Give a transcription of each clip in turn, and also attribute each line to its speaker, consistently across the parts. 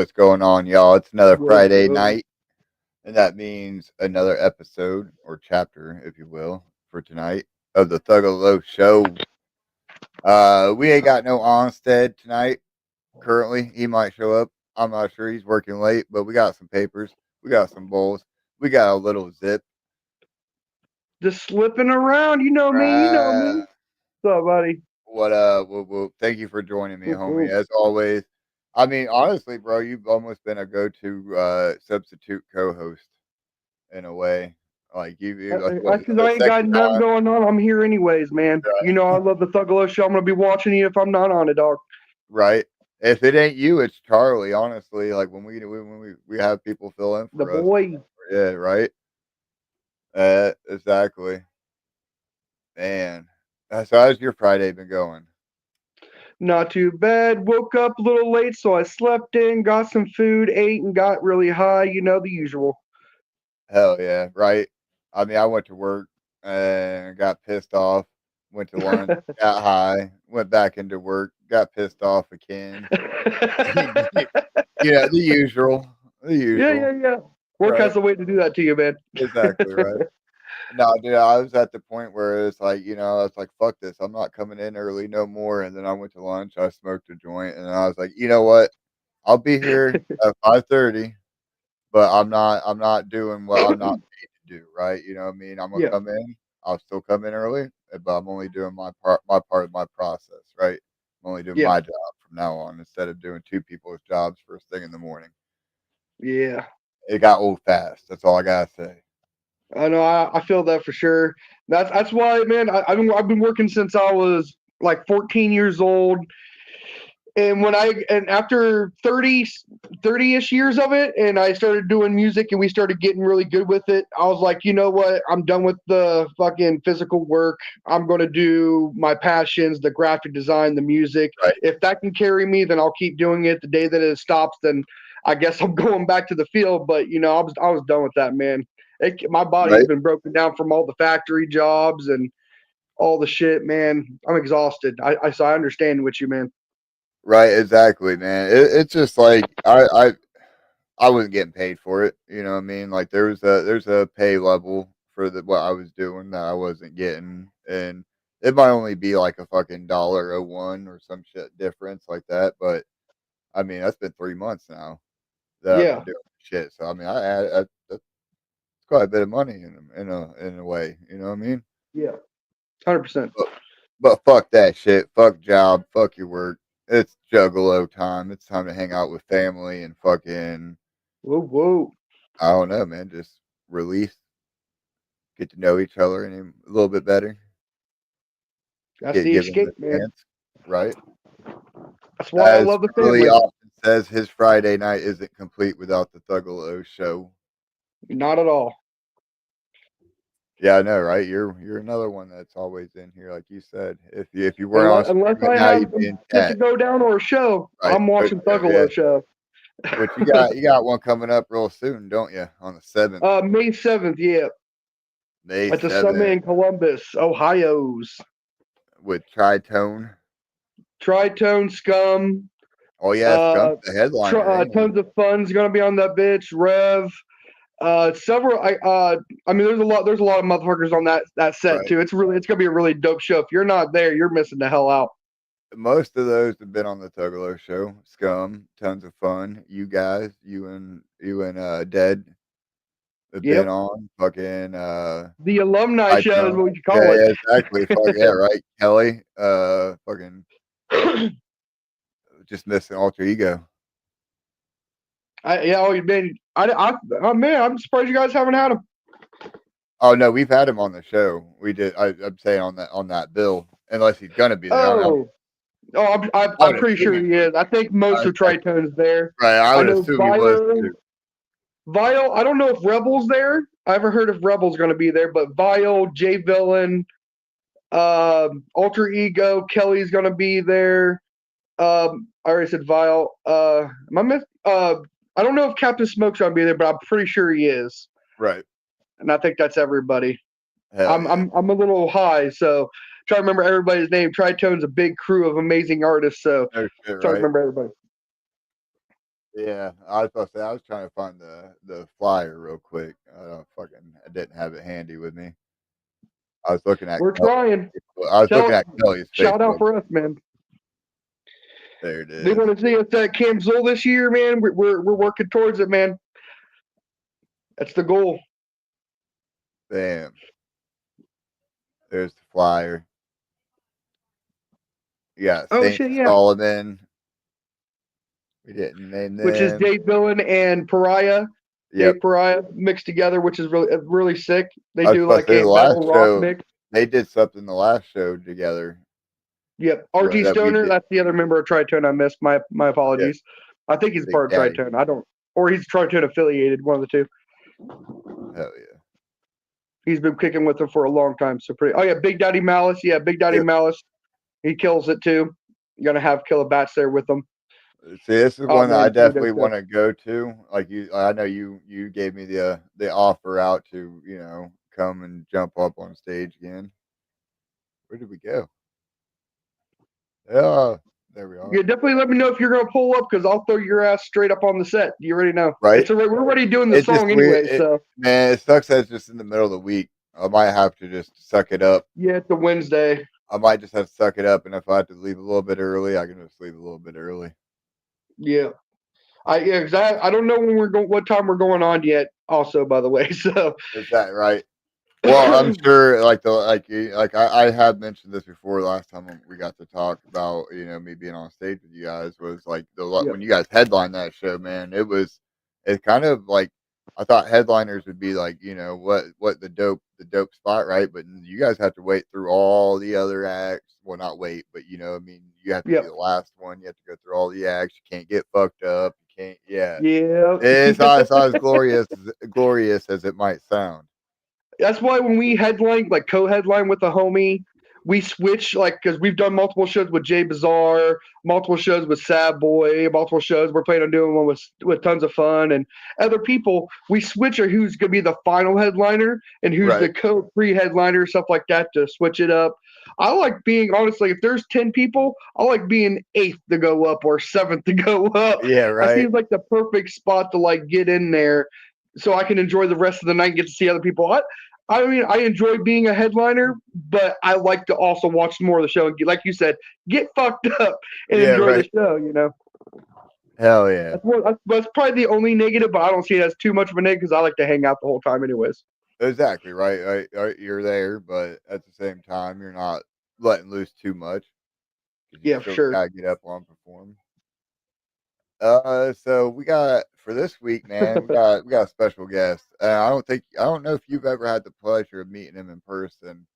Speaker 1: What's going on, y'all? It's another
Speaker 2: What's
Speaker 1: Friday
Speaker 2: up?
Speaker 1: night, and that means another episode or chapter, if you will, for tonight of the Thug of Low Show. We ain't got no Onstead tonight. Currently, he might show up. I'm not sure. He's working late, but we got some papers. We got some bowls. We got a little zip.
Speaker 2: Just slipping around. You know me. You know me. What's up, buddy?
Speaker 1: Thank you for joining me,
Speaker 2: Whoop,
Speaker 1: homie.
Speaker 2: whoop.
Speaker 1: As always, I mean, honestly, bro, you've almost been a go-to substitute co-host in a way. Like you like what
Speaker 2: That's
Speaker 1: is
Speaker 2: because
Speaker 1: the
Speaker 2: I ain't got
Speaker 1: second
Speaker 2: nothing
Speaker 1: time,
Speaker 2: going on. I'm here anyways, man. You know I love the Thuggalo show. I'm gonna be watching you if I'm not on it, dog.
Speaker 1: right? If it ain't you, it's Charlie. Honestly, like when we have people fill in
Speaker 2: The
Speaker 1: for us,
Speaker 2: boy.
Speaker 1: yeah, right. Exactly, man. So how's your Friday been going?
Speaker 2: Not too bad. Woke up a little late, so I slept in, got some food, ate, and got really high. You know the usual.
Speaker 1: Hell yeah, right. I mean, I went to work and got pissed off. Went to lunch, got high, went back into work, got pissed off again. Yeah, the usual, the
Speaker 2: Yeah,
Speaker 1: usual,
Speaker 2: yeah, yeah. Work
Speaker 1: right?
Speaker 2: has a way to do that to you, man.
Speaker 1: Exactly right. No, dude, I was at the point where it's like, I was like, fuck this. I'm not coming in early no more. And then I went to lunch, I smoked a joint, and I was like, you know what? I'll be here at 5:30, but I'm not doing what I'm not paid to do, right? You know what I mean? I'm gonna
Speaker 2: Yeah,
Speaker 1: come in, I'll still come in early, but I'm only doing my part of my process, right? I'm only doing
Speaker 2: yeah,
Speaker 1: my job from now on instead of doing two people's jobs first thing in the morning.
Speaker 2: yeah.
Speaker 1: It got old fast. That's all I gotta say.
Speaker 2: I know. I feel that for sure. That's why, man. I've been working since I was like 14 years old, and after 30-ish years of it, and I started doing music, and we started getting really good with it. I was like, you know what? I'm done with the fucking physical work. I'm gonna do my passions, the graphic design, the music.
Speaker 1: Right,
Speaker 2: If that can carry me, then I'll keep doing it. The day that it stops, then I guess I'm going back to the field. But I was done with that, man. My body's
Speaker 1: right.
Speaker 2: been broken down from all the factory jobs and all the shit, man. I'm exhausted. So I understand what you, man.
Speaker 1: Right, exactly, man. It's just like I wasn't getting paid for it. You know what I mean? Like there's a pay level for what I was doing that I wasn't getting, and it might only be like a fucking $1.01 or some shit difference like that. But I mean, that's been 3 months now that I've been
Speaker 2: Yeah,
Speaker 1: doing shit. So I mean, that's quite a bit of money in a way. You know what I mean?
Speaker 2: yeah, 100%.
Speaker 1: But but fuck that shit. Fuck job. Fuck your work. It's Juggalo time. It's time to hang out with family and fucking
Speaker 2: Whoa, whoa.
Speaker 1: I don't know, man. Just release, get to know each other and a little bit better.
Speaker 2: That's
Speaker 1: Get
Speaker 2: the
Speaker 1: given the
Speaker 2: escape, man.
Speaker 1: chance, right?
Speaker 2: That's why I
Speaker 1: As
Speaker 2: love the
Speaker 1: Charlie
Speaker 2: family.
Speaker 1: often says, his Friday night isn't complete without the Thuggalo show.
Speaker 2: Not at all.
Speaker 1: Yeah, I know, right? You're another one that's always in here, like you said. If you weren't on
Speaker 2: Unless
Speaker 1: stream right
Speaker 2: I
Speaker 1: now,
Speaker 2: have
Speaker 1: you'd be in
Speaker 2: shit to
Speaker 1: chat,
Speaker 2: go down or a show,
Speaker 1: right?
Speaker 2: I'm
Speaker 1: But
Speaker 2: watching
Speaker 1: yeah,
Speaker 2: Thuggalo show.
Speaker 1: what you got? You got one coming up real soon, don't you? On the 7th,
Speaker 2: May 7th, yeah.
Speaker 1: May
Speaker 2: It's a summit
Speaker 1: 7th,
Speaker 2: in Columbus, Ohio's.
Speaker 1: with Tritone.
Speaker 2: Tritone Scum.
Speaker 1: Oh yeah, Skunk's
Speaker 2: Uh,
Speaker 1: the headliner, ain't he?
Speaker 2: Tons of fun's gonna be on that bitch. Rev. Several. I mean, there's a lot of motherfuckers on that set
Speaker 1: Right.
Speaker 2: too. It's gonna be a really dope show. If you're not there, you're missing the hell out.
Speaker 1: Most of those have been on the Tugalo show. Scum, tons of fun. You guys, you and Dead have been
Speaker 2: Yep.
Speaker 1: on. Fucking
Speaker 2: The alumni show is
Speaker 1: Tone.
Speaker 2: what you
Speaker 1: Yeah,
Speaker 2: call
Speaker 1: yeah, exactly. Fuck yeah, right. Kelly, fucking
Speaker 2: it.
Speaker 1: just missing alter ego.
Speaker 2: Yeah, oh man, oh, man, I'm surprised you guys haven't had him.
Speaker 1: Oh no, we've had him on the show. We did. I'm saying on that bill, unless he's gonna be there.
Speaker 2: Oh,
Speaker 1: I
Speaker 2: I'm
Speaker 1: would
Speaker 2: pretty
Speaker 1: assume
Speaker 2: sure
Speaker 1: he
Speaker 2: he
Speaker 1: would.
Speaker 2: is. I think most of
Speaker 1: I,
Speaker 2: Tritone's there.
Speaker 1: right, I
Speaker 2: I
Speaker 1: would
Speaker 2: know
Speaker 1: assume he was too.
Speaker 2: Vile. I don't know if Rebel's there. I haven't heard if Rebel's going to be there, but Vile, J Villain, Alter Ego, Kelly's going to be there. I already said Vile. Am I miss? I don't know if Captain Smoke's going to be there, but I'm pretty sure he is.
Speaker 1: Right.
Speaker 2: And I think that's everybody.
Speaker 1: Hell yeah.
Speaker 2: I'm a little high, so try to remember everybody's name. Tritone's a big crew of amazing artists, so
Speaker 1: No shit.
Speaker 2: try to
Speaker 1: Right.
Speaker 2: remember everybody.
Speaker 1: Yeah, I was supposed to say I was trying to find the flyer real quick. I didn't have it handy with me. I was looking at
Speaker 2: We're trying. Tell
Speaker 1: Kelly's
Speaker 2: shout out
Speaker 1: Facebook.
Speaker 2: for us, man.
Speaker 1: There it
Speaker 2: They
Speaker 1: is.
Speaker 2: want to see us at Camp Zoll this year, man. We're working towards it, man. That's the goal.
Speaker 1: Bam. There's the flyer. You got
Speaker 2: Oh
Speaker 1: Saint
Speaker 2: shit, yeah.
Speaker 1: Solomon. We didn't name
Speaker 2: Which is
Speaker 1: them.
Speaker 2: Dave Villain and Pariah.
Speaker 1: Yep.
Speaker 2: Dave Pariah mixed together, which is really sick. They
Speaker 1: I was
Speaker 2: do
Speaker 1: supposed
Speaker 2: like
Speaker 1: to say
Speaker 2: a
Speaker 1: the
Speaker 2: metal
Speaker 1: last
Speaker 2: rock
Speaker 1: show.
Speaker 2: mix.
Speaker 1: They did something the last show together.
Speaker 2: Yep.
Speaker 1: Well,
Speaker 2: RT
Speaker 1: that we
Speaker 2: Stoner,
Speaker 1: did.
Speaker 2: that's the other member of Tritone I missed. My
Speaker 1: Yeah,
Speaker 2: apologies. I think he's
Speaker 1: Big
Speaker 2: part of
Speaker 1: Daddy.
Speaker 2: Tritone. I don't, or he's Tritone affiliated, one of the two.
Speaker 1: Hell yeah.
Speaker 2: He's been kicking with them for a long time. So pretty. Oh yeah, Big Daddy Malice. Yeah, Big Daddy
Speaker 1: Yep.
Speaker 2: Malice. He kills it too. You're gonna have Killer Bats there with them.
Speaker 1: See, this is
Speaker 2: Oh
Speaker 1: one that I
Speaker 2: man, pretty dope
Speaker 1: definitely
Speaker 2: stuff.
Speaker 1: want to go to. Like you, I know you gave me the offer out to come and jump up on stage again. Where did we go? Yeah, there we are.
Speaker 2: Yeah, definitely let me know if you're gonna pull up because I'll throw your ass straight up on the set. You already know.
Speaker 1: Right?
Speaker 2: It's already, we're already doing the
Speaker 1: It's just
Speaker 2: song
Speaker 1: weird.
Speaker 2: anyway, so
Speaker 1: Man, it sucks that it's just in the middle of the week. I might have to just suck it up.
Speaker 2: yeah, it's a Wednesday.
Speaker 1: I might just have to suck it up, and if I have to leave a little bit early, I can just leave a little bit early.
Speaker 2: Yeah, I don't know when we're going, what time we're going on yet. Also, by the way, so
Speaker 1: Is that right? Well, I'm sure, I have mentioned this before. Last time we got to talk about, me being on stage with you guys was like
Speaker 2: yep,
Speaker 1: when you guys headlined that show, man. It's kind of like I thought headliners would be like, what the dope spot, right? But you guys have to wait through all the other acts. Well, not wait, but I mean, you have to be
Speaker 2: yep,
Speaker 1: the last one. You have to go through all the acts. You can't get fucked up. You can't, yeah.
Speaker 2: yeah.
Speaker 1: It's not as glorious as it might sound.
Speaker 2: That's why when we headline, like co-headline with a homie, we switch like because we've done multiple shows with Jay Bazaar, multiple shows with Sad Boy, multiple shows. We're planning on doing one with Tons of Fun and other people. We switch or who's gonna be the final headliner and who's the
Speaker 1: Right.
Speaker 2: pre-headliner, stuff like that to switch it up. I like being honestly, if there's 10 people, I like being eighth to go up or seventh to go up.
Speaker 1: Yeah,
Speaker 2: That
Speaker 1: right.
Speaker 2: seems like the perfect spot to like get in there so I can enjoy the rest of the night and get to see other people. I mean, I enjoy being a headliner, but I like to also watch more of the show and, like you said, get fucked up and
Speaker 1: Yeah,
Speaker 2: enjoy the
Speaker 1: right.
Speaker 2: show. You know,
Speaker 1: Hell yeah.
Speaker 2: that's probably the only negative, but I don't see it as too much of a negative because I like to hang out the whole time, anyways.
Speaker 1: Exactly, right. You're there, but at the same time, you're not letting loose too much because you
Speaker 2: Yeah, for
Speaker 1: still
Speaker 2: sure.
Speaker 1: gotta get up on perform. So we got for this week, man. We got a special guest. I don't know if you've ever had the pleasure of meeting him in person.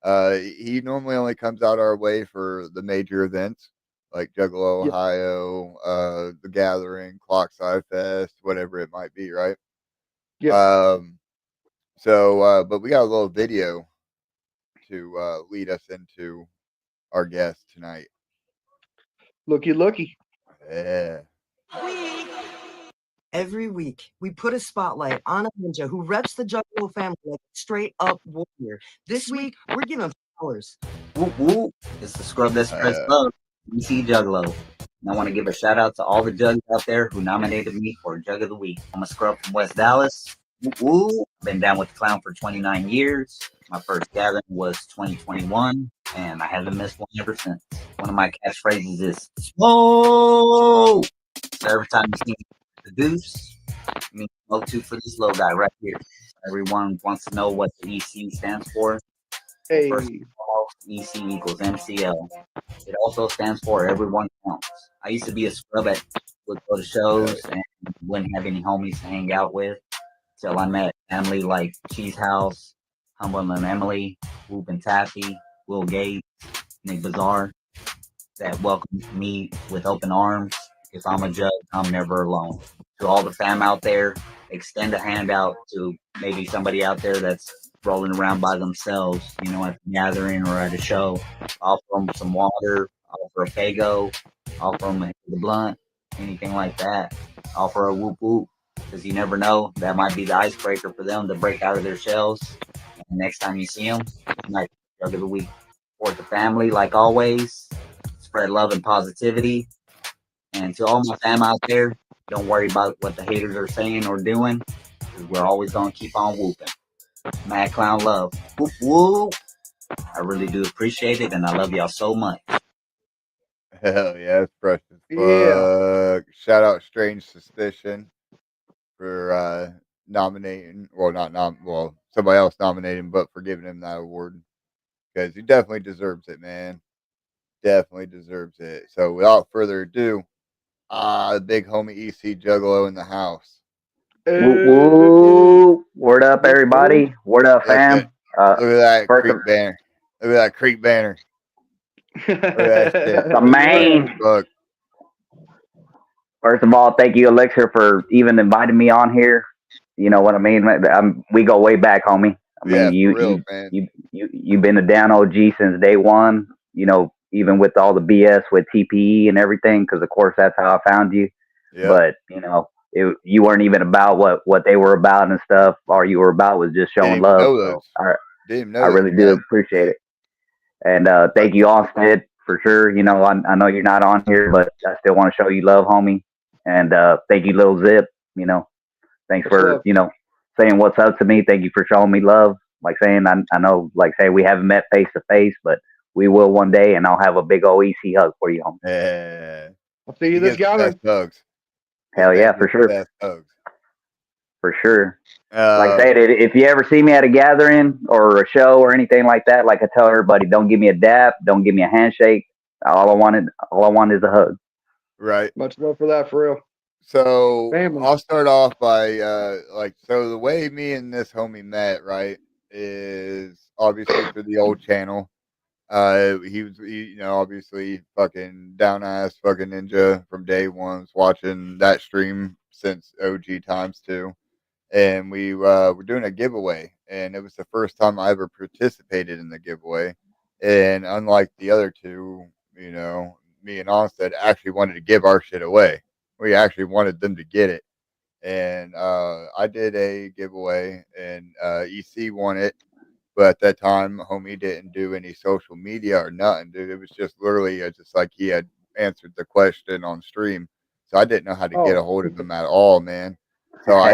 Speaker 1: He normally only comes out our way for the major events like Juggalo,
Speaker 2: Yep,
Speaker 1: Ohio, the Gathering, Clockside Fest, whatever it might be, right?
Speaker 2: yep.
Speaker 1: Um, but we got a little video to lead us into our guest tonight.
Speaker 2: Looky.
Speaker 1: Yeah.
Speaker 3: Every week, we put a spotlight on a ninja who reps the Juggalo family like a straight up warrior. This week, we're giving flowers.
Speaker 4: Whoop whoop. It's the scrub that spreads
Speaker 1: Uh,
Speaker 4: love, EC Juggalo. And I want to give a shout out to all the jugs out there who nominated me for Jug of the Week. I'm a scrub from West Dallas. Whoop whoop. I've been down with the clown for 29 years. My first gathering was 2021, and I haven't missed one ever since. One of my catchphrases is "Smoke." So every time you see me the deuce, I mean, smoke two for this little guy right here. Everyone wants to know what the EC stands for.
Speaker 2: Hey,
Speaker 4: First of all, EC equals MCL. It also stands for everyone counts. I used to be a scrub at would go to shows and wouldn't have any homies to hang out with till I met family like Cheese House, Humble and Emily, Whoop and Taffy, Will Gates, Nick Bazaar, that welcomes me with open arms. If I'm a judge, I'm never alone. To all the fam out there, extend a hand out to maybe somebody out there that's rolling around by themselves, at a gathering or at a show. Offer them some water, offer a Fago, offer them the blunt, anything like that. Offer a whoop whoop, because you never know. That might be the icebreaker for them to break out of their shells. And next time you see them, you might jug of the week. For the family, like always, spread love and positivity. And to all my fam out there, Don't worry about what the haters are saying or doing, because we're always gonna keep on whooping. Mad Clown Love. Whoop whoop. I really do appreciate it, and I love y'all so much.
Speaker 1: Hell yeah, it's fresh as
Speaker 2: Yeah.
Speaker 1: fuck. Shout out Strange Suspicion for nominating. Well, not well, somebody else nominating, but for giving him that award because he definitely deserves it, man. Definitely deserves it. So without further ado, the big homie EC Juggalo in the house.
Speaker 5: Woo
Speaker 2: Uh,
Speaker 5: woo! Word up, everybody. Word up,
Speaker 1: Look at
Speaker 5: fam.
Speaker 1: look at that
Speaker 5: First of
Speaker 1: creek banner. Look at that creek banner. Look at that shit.
Speaker 5: the
Speaker 1: Fresh as
Speaker 5: main.
Speaker 1: fuck.
Speaker 5: First of all, thank you, Elixir, for even inviting me on here. You know what I mean? We go way back, homie. I
Speaker 1: Yeah,
Speaker 5: mean,
Speaker 1: for real, man.
Speaker 5: you've been a down OG since day one. You know, even with all the BS with TPE and everything, because of course that's how I found you.
Speaker 1: Yep.
Speaker 5: But you know, you weren't even about what they were about and stuff. All you were about was just
Speaker 1: Didn't
Speaker 5: showing
Speaker 1: even
Speaker 5: love.
Speaker 1: know
Speaker 5: So
Speaker 1: those. Didn't even
Speaker 5: I
Speaker 1: know those
Speaker 5: really do
Speaker 1: guys.
Speaker 5: appreciate it. And thank you, Austin, for sure. You know, I know you're not on here, but I still want to show you love, homie. And thank you, Lil Zip. You know, thanks
Speaker 2: Much
Speaker 5: for
Speaker 2: love.
Speaker 5: saying what's up to me. Thank you for showing me love. Like saying, I know, like say we haven't met face to face, but we will one day, and I'll have a big old EC hug for you, homie.
Speaker 1: Yeah.
Speaker 2: I'll see you
Speaker 1: He
Speaker 2: this
Speaker 1: gets the best
Speaker 2: gathering.
Speaker 1: hugs. This
Speaker 5: Hell yeah,
Speaker 1: man
Speaker 5: for
Speaker 1: gets the
Speaker 5: sure,
Speaker 1: best hugs.
Speaker 5: for sure. Like I
Speaker 1: Uh,
Speaker 5: said, if you ever see me at a gathering or a show or anything like that, like I tell everybody, don't give me a dap, don't give me a handshake. All I want is a hug.
Speaker 1: right.
Speaker 2: Much love for that, for real.
Speaker 1: So
Speaker 2: Family.
Speaker 1: I'll start off by so the way me and this homie met, right, is obviously through the old channel. You know, obviously fucking down ass fucking ninja from day one, was watching that stream since OG times too. And we were doing a giveaway, and it was the first time I ever participated in the giveaway. And unlike the other two, you know, me and Onstead actually wanted to give our shit away. We actually wanted them to get it, and I did a giveaway, and EC won it. But at that time, homie didn't do any social media or nothing, dude. It was just literally just like he had answered the question on stream, so I didn't know how to get a
Speaker 2: Oh,
Speaker 1: hold of him at all, man. So I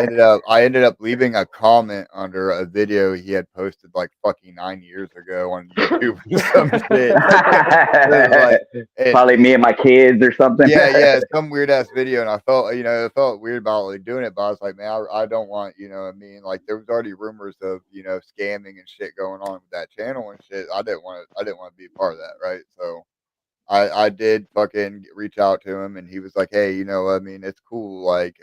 Speaker 1: ended up leaving a comment under a video he had posted like fucking 9 years ago on YouTube or some shit. It was like, and
Speaker 5: Probably me and my kids or something.
Speaker 1: yeah, yeah, some weird ass video, and I felt, it felt weird about like doing it, but I was like, man, I don't want, what I mean, like there was already rumors of, scamming and shit going on with that channel and shit. I didn't want to be a part of that, right? So I did fucking reach out to him, and he was like, hey, I mean, it's cool, like,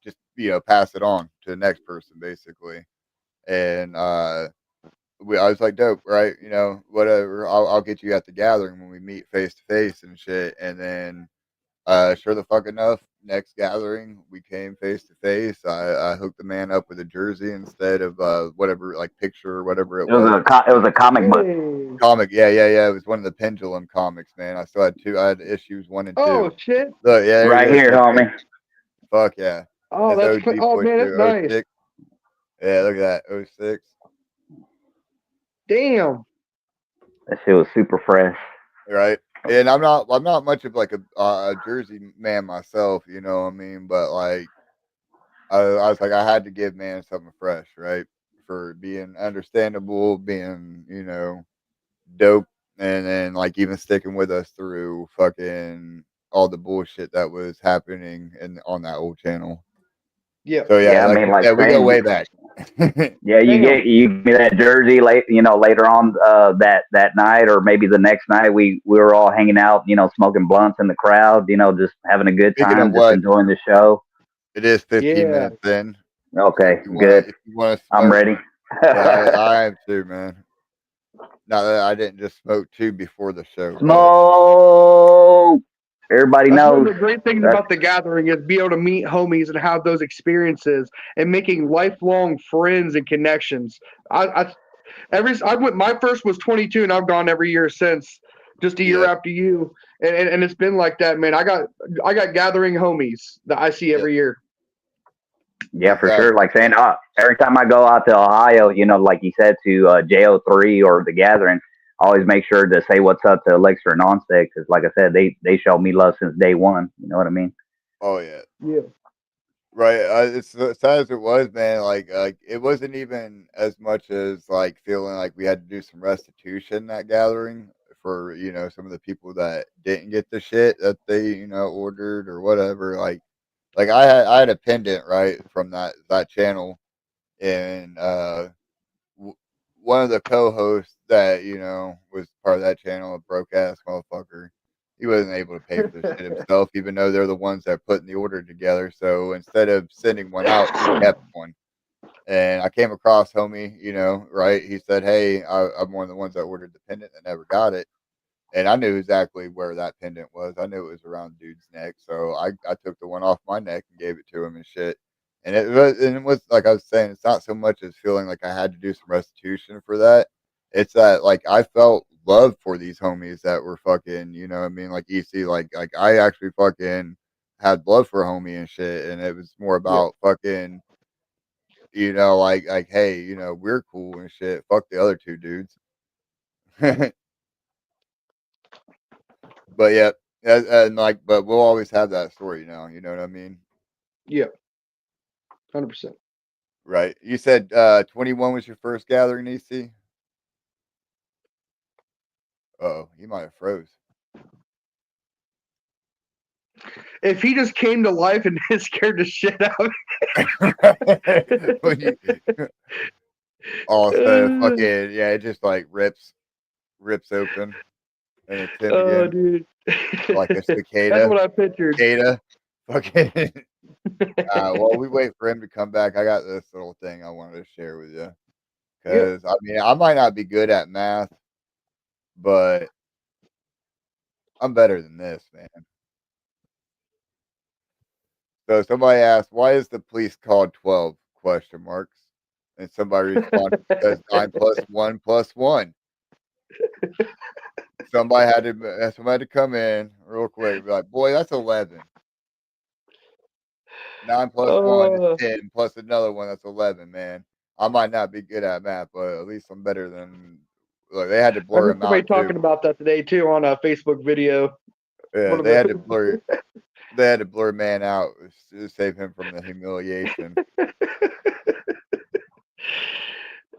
Speaker 1: just pass it on to the next person, basically, and I was like, dope, right? Whatever. I'll get you at the gathering when we meet face to face and shit. And then, sure the fuck enough, next gathering we came face to face. I hooked the man up with a jersey instead of whatever, like picture or whatever it was.
Speaker 5: It was a comic book.
Speaker 2: hey.
Speaker 1: Comic, yeah, yeah, yeah. It was one of the Pendulum comics, man. I still had two. I had issues 1 and 2.
Speaker 2: Oh, shit.
Speaker 1: Look, yeah, there
Speaker 5: Right
Speaker 1: it is.
Speaker 5: here, homie.
Speaker 1: Fuck yeah.
Speaker 2: Oh,
Speaker 1: That's
Speaker 2: that's
Speaker 1: OG
Speaker 2: oh
Speaker 1: boy
Speaker 2: man, that's
Speaker 1: too.
Speaker 2: nice.
Speaker 1: 06. Yeah, look at that. 06.
Speaker 2: Damn.
Speaker 5: That shit was super fresh.
Speaker 1: Right. And I'm not much of like a Jersey man myself, you know what I mean? But like, I was like, I had to give man something fresh, right? For being understandable, being, dope, and then like even sticking with us through fucking all the bullshit that was happening on that old channel.
Speaker 2: Yeah.
Speaker 1: So yeah,
Speaker 5: Yeah, I
Speaker 1: like
Speaker 5: mean,
Speaker 1: you
Speaker 5: like
Speaker 1: said, we go
Speaker 5: saying,
Speaker 1: way back.
Speaker 5: yeah,
Speaker 2: Damn.
Speaker 5: you give me that jersey late, later on that night, or maybe the next night. We were all hanging out, smoking blunts in the crowd, just having a good
Speaker 1: Speaking of
Speaker 5: time, just
Speaker 1: what,
Speaker 5: enjoying the show.
Speaker 1: it is 15
Speaker 2: Yeah.
Speaker 1: minutes in. So
Speaker 5: Okay, good.
Speaker 1: if you want to
Speaker 5: I'm
Speaker 1: smoke,
Speaker 5: ready.
Speaker 1: yeah, I am too, man. Not that I didn't just smoke two before the show, but
Speaker 5: Smoke. Everybody
Speaker 2: That's one of
Speaker 5: knows.
Speaker 2: the great things
Speaker 5: That's
Speaker 2: about the gathering is be able to meet homies and have those experiences and making lifelong friends and connections. I went. My first was 22, and I've gone every year since, just a year
Speaker 1: yeah,
Speaker 2: after you, and it's been like that, man. I got gathering homies that I see
Speaker 1: yeah,
Speaker 2: every year.
Speaker 5: Yeah, for sure.
Speaker 1: exactly,
Speaker 5: Like saying,
Speaker 1: man.
Speaker 5: every time I go out to Ohio, like you said, to JO3 or the Gathering, I always make sure to say what's up to Elixir and Onstead because, like I said, they show me love since day one. You know what I mean?
Speaker 1: Oh yeah.
Speaker 2: Yeah.
Speaker 1: Right. It's as sad as it was, man. Like it wasn't even as much as like feeling like we had to do some restitution that gathering for some of the people that didn't get the shit that they ordered or whatever. Like I had a pendant right from that channel, and w- one of the co-hosts that was part of that channel, a broke ass motherfucker. He wasn't able to pay for the shit himself, even though they're the ones that putting the order together. So instead of sending one out, he kept one. And I came across homie, right? He said, "Hey, I'm one of the ones that ordered the pendant that never got it." And I knew exactly where that pendant was. I knew it was around dude's neck. So I took the one off my neck and gave it to him and shit. And it was like I was saying, it's not so much as feeling like I had to do some restitution for that. It's that like I felt love for these homies that were fucking, you know what I mean, like EC, like I actually fucking had love for homie and shit. And it was more
Speaker 2: Yeah.
Speaker 1: about fucking, like hey, we're cool and shit. Fuck the other two dudes. But yeah, and like, but we'll always have that story now. You know what I mean?
Speaker 2: Yeah. 100%.
Speaker 1: Right. You said 21 was your first gathering, EC? Oh, he might have froze.
Speaker 2: If he just came to life and scared the shit out of
Speaker 1: When you, all of a sudden, fucking yeah, it just like rips open, and it's him
Speaker 2: oh,
Speaker 1: again,
Speaker 2: dude.
Speaker 1: like a
Speaker 2: That's what I pictured.
Speaker 1: cicada, fucking. Well, we wait for him to come back. I got this little thing I wanted to share with you
Speaker 2: Yeah.
Speaker 1: because I mean I might not be good at math, but I'm better than this, man. So somebody asked, "Why is the police called 12?" Question marks, and somebody responded, "Because 9 + 1 + 1." Somebody had to come in real quick and be like, "Boy, that's 11. 9 + 1 is
Speaker 2: Uh,
Speaker 1: 10 plus another one. That's 11, man." I might not be good at math, but at least I'm better than. Look, they had to
Speaker 2: I
Speaker 1: blur
Speaker 2: heard
Speaker 1: him
Speaker 2: somebody
Speaker 1: out too.
Speaker 2: talking about that today too on a Facebook video.
Speaker 1: Yeah,
Speaker 2: One of
Speaker 1: they had to
Speaker 2: the
Speaker 1: blur. They had to blur man out to save him from the humiliation.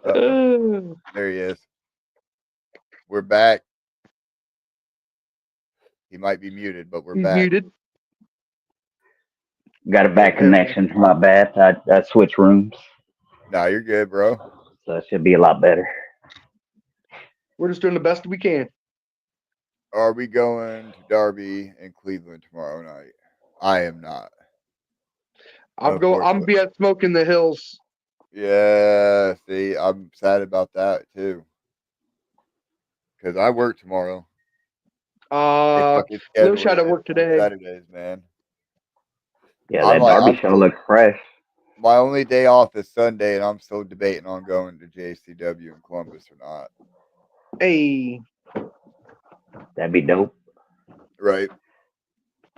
Speaker 1: Uh-oh, there he is. We're back. He might be muted, but we're
Speaker 2: he's
Speaker 1: back.
Speaker 2: muted.
Speaker 5: Got a bad connection. My bad. I switched rooms,
Speaker 1: No, you're good, bro.
Speaker 5: so it should be a lot better.
Speaker 2: We're just doing the best we can.
Speaker 1: Are we going to Derby and Cleveland tomorrow night? I am not.
Speaker 2: I'm
Speaker 1: Unfortunately.
Speaker 2: be at Smoke in the Hills.
Speaker 1: Yeah, see, I'm sad about that too. Because I work tomorrow. They fucking
Speaker 2: Lish
Speaker 1: scheduled
Speaker 2: had to
Speaker 1: it
Speaker 2: work
Speaker 1: on
Speaker 2: today.
Speaker 1: Saturdays, man.
Speaker 5: Yeah, that Derby show looks fresh.
Speaker 1: My only day off is Sunday, and I'm still debating on going to JCW in Columbus or not.
Speaker 2: Hey.
Speaker 5: That'd be dope.
Speaker 1: Right.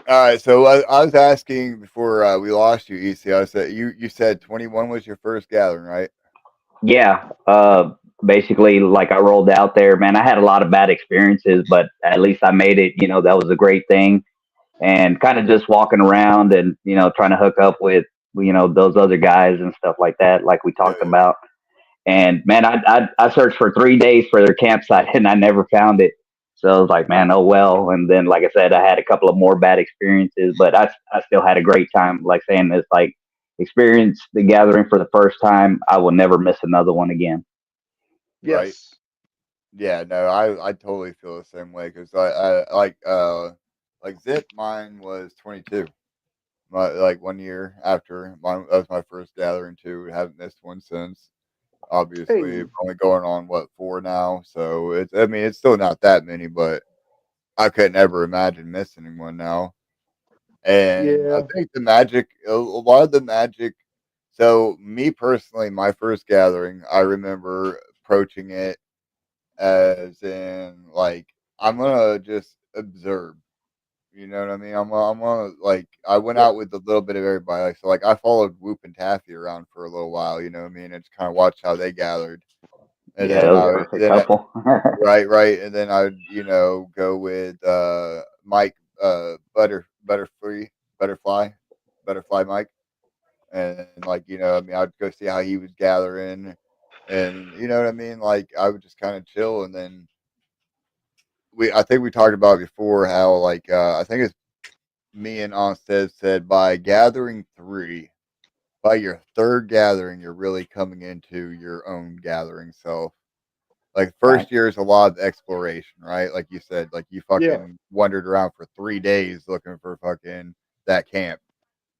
Speaker 1: All right. So I was asking before we lost you, EC. I said you said 21 was your first gathering, right?
Speaker 5: Yeah. Basically, like I rolled out there, man. I had a lot of bad experiences, but at least I made it. You know, that was a great thing. And kind of just walking around and trying to hook up with those other guys and stuff like that, like we
Speaker 1: Yeah.
Speaker 5: talked about. And man, I searched for 3 days for their campsite and I never found it. So I was like, man, oh well. And then, like I said, I had a couple of more bad experiences, but I still had a great time. Like saying this, like experience the gathering for the first time. I will never miss another one again.
Speaker 1: Right.
Speaker 2: Yes.
Speaker 1: Yeah. No, I totally feel the same way because I like Zip. Mine was 22. Like 1 year after mine, that was my first gathering too. Haven't missed one since. Obviously,
Speaker 2: Hey.
Speaker 1: we're only going on what 4 now, so I mean, it's still not that many, but I couldn't ever imagine missing one now. And I
Speaker 2: Yeah.
Speaker 1: think a lot of the magic. So me personally, my first gathering, I remember approaching it as in like I'm gonna just observe. You know what I mean? I'm gonna like I went
Speaker 2: Yeah.
Speaker 1: out with a little bit of everybody. Like, so like I followed Whoop and Taffy around for a little while. You know what I mean? And just kind of watched how they gathered. And
Speaker 5: Yeah, that was a perfect
Speaker 1: then
Speaker 5: couple.
Speaker 1: right, and then I would go with Mike Butterfree. Butterfly, Butterfly Mike, and like I mean, I'd go see how he was gathering, and you know what I mean. Like I would just kind of chill, and then I think we talked about before how like I think it's me and Onstead said by gathering three, by your third gathering, you're really coming into your own gathering self. Like
Speaker 5: Right.
Speaker 1: first year is a lot of exploration, right? Like you said, like you
Speaker 2: Yeah.
Speaker 1: fucking wandered around for 3 days looking for fucking that camp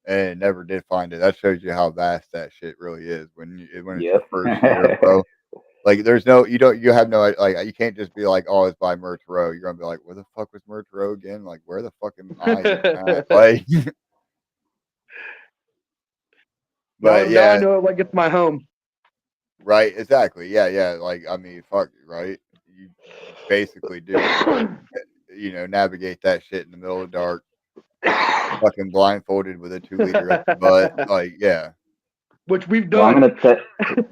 Speaker 1: and never did find it. That shows you how vast that shit really is when it's your
Speaker 5: Yep.
Speaker 1: first year, bro. Like there's no you have no like you can't just be like, oh, it's by Murtero. You're gonna be like, where the fuck was Murtero again? Like where the fuck am I even at? Like
Speaker 2: now,
Speaker 1: but
Speaker 2: now I
Speaker 1: yeah,
Speaker 2: know it like it's my home.
Speaker 1: right, exactly. Yeah, yeah. Like I mean, fuck, right? You basically do navigate that shit in the middle of the dark, fucking blindfolded with a 2 liter up your butt. Like, yeah,
Speaker 2: Which we've
Speaker 5: Well,
Speaker 2: done.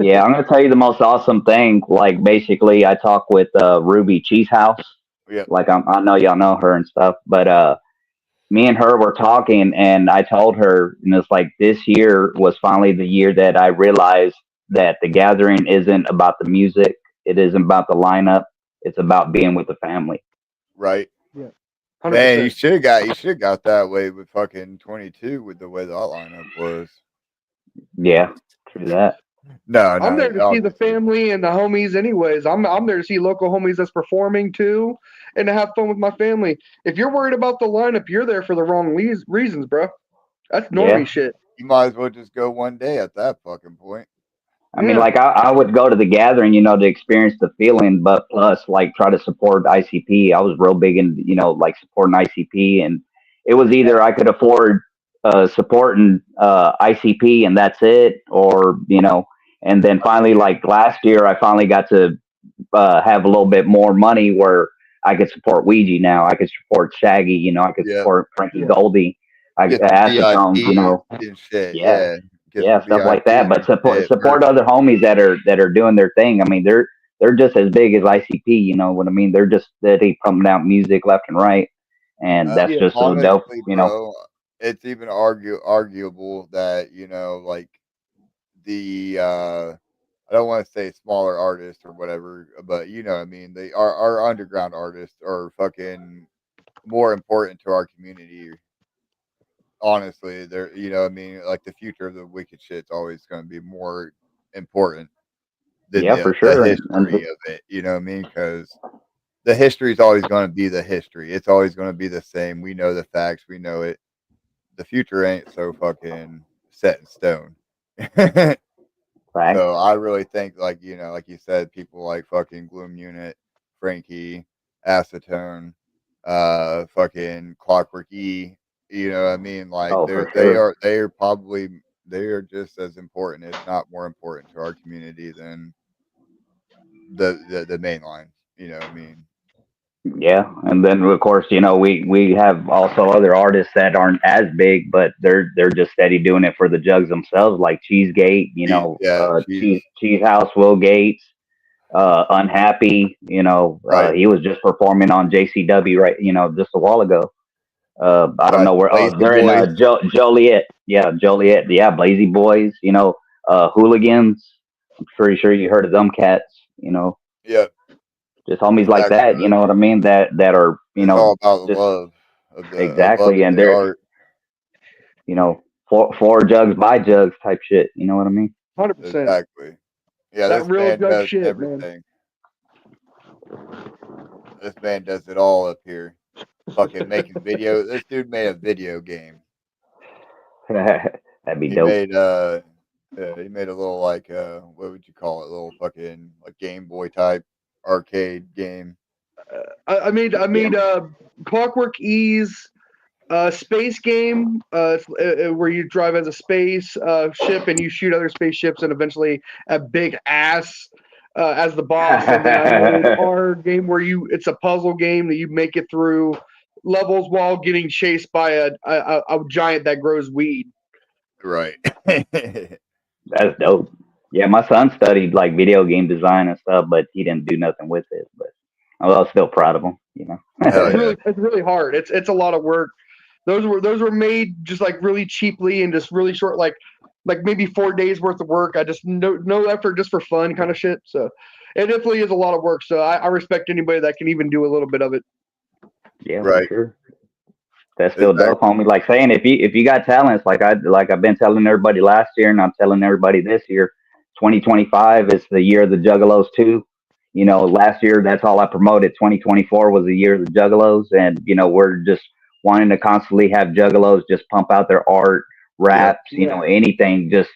Speaker 5: yeah, I'm gonna tell you the most awesome thing. Like, basically, I talk with Ruby Cheese House.
Speaker 1: yeah,
Speaker 5: Like, I know y'all know her and stuff, but me and her were talking, and I told her, and it's like this year was finally the year that I realized that the gathering isn't about the music, it isn't about the lineup, it's about being with the family.
Speaker 1: right.
Speaker 2: Yeah,
Speaker 1: Man,
Speaker 2: 100%.
Speaker 1: you should have got that way with fucking 22 with the way that lineup was.
Speaker 5: Yeah, true that.
Speaker 1: No,
Speaker 2: I'm there
Speaker 1: no,
Speaker 2: to see the
Speaker 1: obviously,
Speaker 2: family and the homies, anyways. I'm there to see local homies that's performing too, and to have fun with my family. If you're worried about the lineup, you're there for the wrong reasons, bro. That's normie
Speaker 5: Yeah.
Speaker 2: shit.
Speaker 1: you might as well just go one day at that fucking point.
Speaker 5: I mean,
Speaker 2: Yeah,
Speaker 5: like I would go to the gathering, to experience the feeling, but plus like try to support ICP. I was real big in, like supporting ICP, and it was either I could afford supporting ICP and that's it, or and then finally, like last year, I finally got to have a little bit more money where I could support Ouija now. I could support Shaggy, I could
Speaker 1: Yeah,
Speaker 5: support Frankie
Speaker 2: yeah.
Speaker 5: Goldie,
Speaker 1: get some
Speaker 5: Acetone,
Speaker 1: VIPs and shit.
Speaker 5: yeah,
Speaker 1: Yeah, get
Speaker 5: yeah,
Speaker 1: some
Speaker 5: stuff like that.
Speaker 1: VIPs
Speaker 5: But
Speaker 1: and
Speaker 5: support
Speaker 1: shit.
Speaker 5: support other homies that are doing their thing. I mean, they're just as big as ICP. You know what I mean? They're just steady pumping out music left and right, and that's
Speaker 2: Yeah.
Speaker 5: just so dope.
Speaker 1: Honestly, bro, it's even arguable that like the I don't want to say smaller artists or whatever, but you know what I mean. They are our underground artists are fucking more important to our community. Honestly, they're what I mean, like the future of the wicked shit's always going to be more important than
Speaker 5: Yeah, for
Speaker 1: the
Speaker 5: sure.
Speaker 1: history of it. You know what I mean? Because the history is always going to be the history. It's always going to be the same. We know the facts. We know it. The future ain't so fucking set in stone.
Speaker 5: Facts.
Speaker 1: So I really think, like like you said, people like fucking Gloom Unit, Frankie, Acetone, fucking Clockwork E. You know what I mean? Like
Speaker 5: Oh, for
Speaker 1: they
Speaker 5: sure.
Speaker 1: are they are probably they are just as important, if not more important, to our community than the main line. You know what I mean?
Speaker 5: Yeah, and then of course, we have also other artists that aren't as big, but they're just steady doing it for the jugs themselves, like Cheesegate,
Speaker 1: Yeah, she's
Speaker 5: Cheese House, Will Gates, Unhappy,
Speaker 1: right,
Speaker 5: he was just performing on JCW, right, just a while ago. I don't
Speaker 1: right.
Speaker 5: know where. Oh,
Speaker 1: Lazy
Speaker 5: they're in
Speaker 1: Boys,
Speaker 5: Joliet. Yeah, Joliet. Yeah, Blazy Boys. Hooligans. I'm pretty sure you heard of them cats.
Speaker 1: yeah,
Speaker 5: Just homies like
Speaker 1: exactly.
Speaker 5: that. You know what I mean? That are
Speaker 1: It's all about the
Speaker 5: just
Speaker 1: love of love
Speaker 5: exactly,
Speaker 1: of
Speaker 5: and
Speaker 1: the
Speaker 5: they're
Speaker 1: art.
Speaker 5: four jugs by jugs type shit. You know what I mean?
Speaker 2: 100%.
Speaker 1: Exactly. Yeah,
Speaker 2: That
Speaker 1: this
Speaker 2: real
Speaker 1: man
Speaker 2: jug
Speaker 1: does
Speaker 2: shit, man.
Speaker 1: everything. This man does it all up here. Fucking making video. This dude made a video game.
Speaker 5: That'd be
Speaker 1: He
Speaker 5: dope.
Speaker 1: made he made a little like what would you call it? Little fucking like Game Boy type arcade game.
Speaker 2: I made
Speaker 5: Yeah.
Speaker 2: Clockwork E's space game where you drive as a space ship and you shoot other spaceships and eventually a big ass as the boss. And then I made our game where it's a puzzle game that you make it through levels while getting chased by a giant that grows weed.
Speaker 1: Right.
Speaker 5: That's dope. Yeah, my son studied like video game design and stuff, but he didn't do nothing with it. But I was still proud of him.
Speaker 1: Hell
Speaker 2: It's
Speaker 1: yeah.
Speaker 2: really hard. It's a lot of work. Those were made just like really cheaply and just really short, like maybe 4 days worth of work. I just no effort, just for fun kind of shit. So it definitely is a lot of work. So I respect anybody that can even do a little bit of it.
Speaker 5: Yeah, for
Speaker 1: Right.
Speaker 5: sure. That's still
Speaker 1: Exactly.
Speaker 5: dope, homie. Like saying if you got talents, I've been telling everybody last year, and I'm telling everybody this year, 2025 is the year of the Juggalos too. You know, last year that's all I promoted. 2024 was the year of the Juggalos, and you know we're just wanting to constantly have Juggalos just pump out their art,
Speaker 1: Yep.
Speaker 5: raps, you know, anything. Just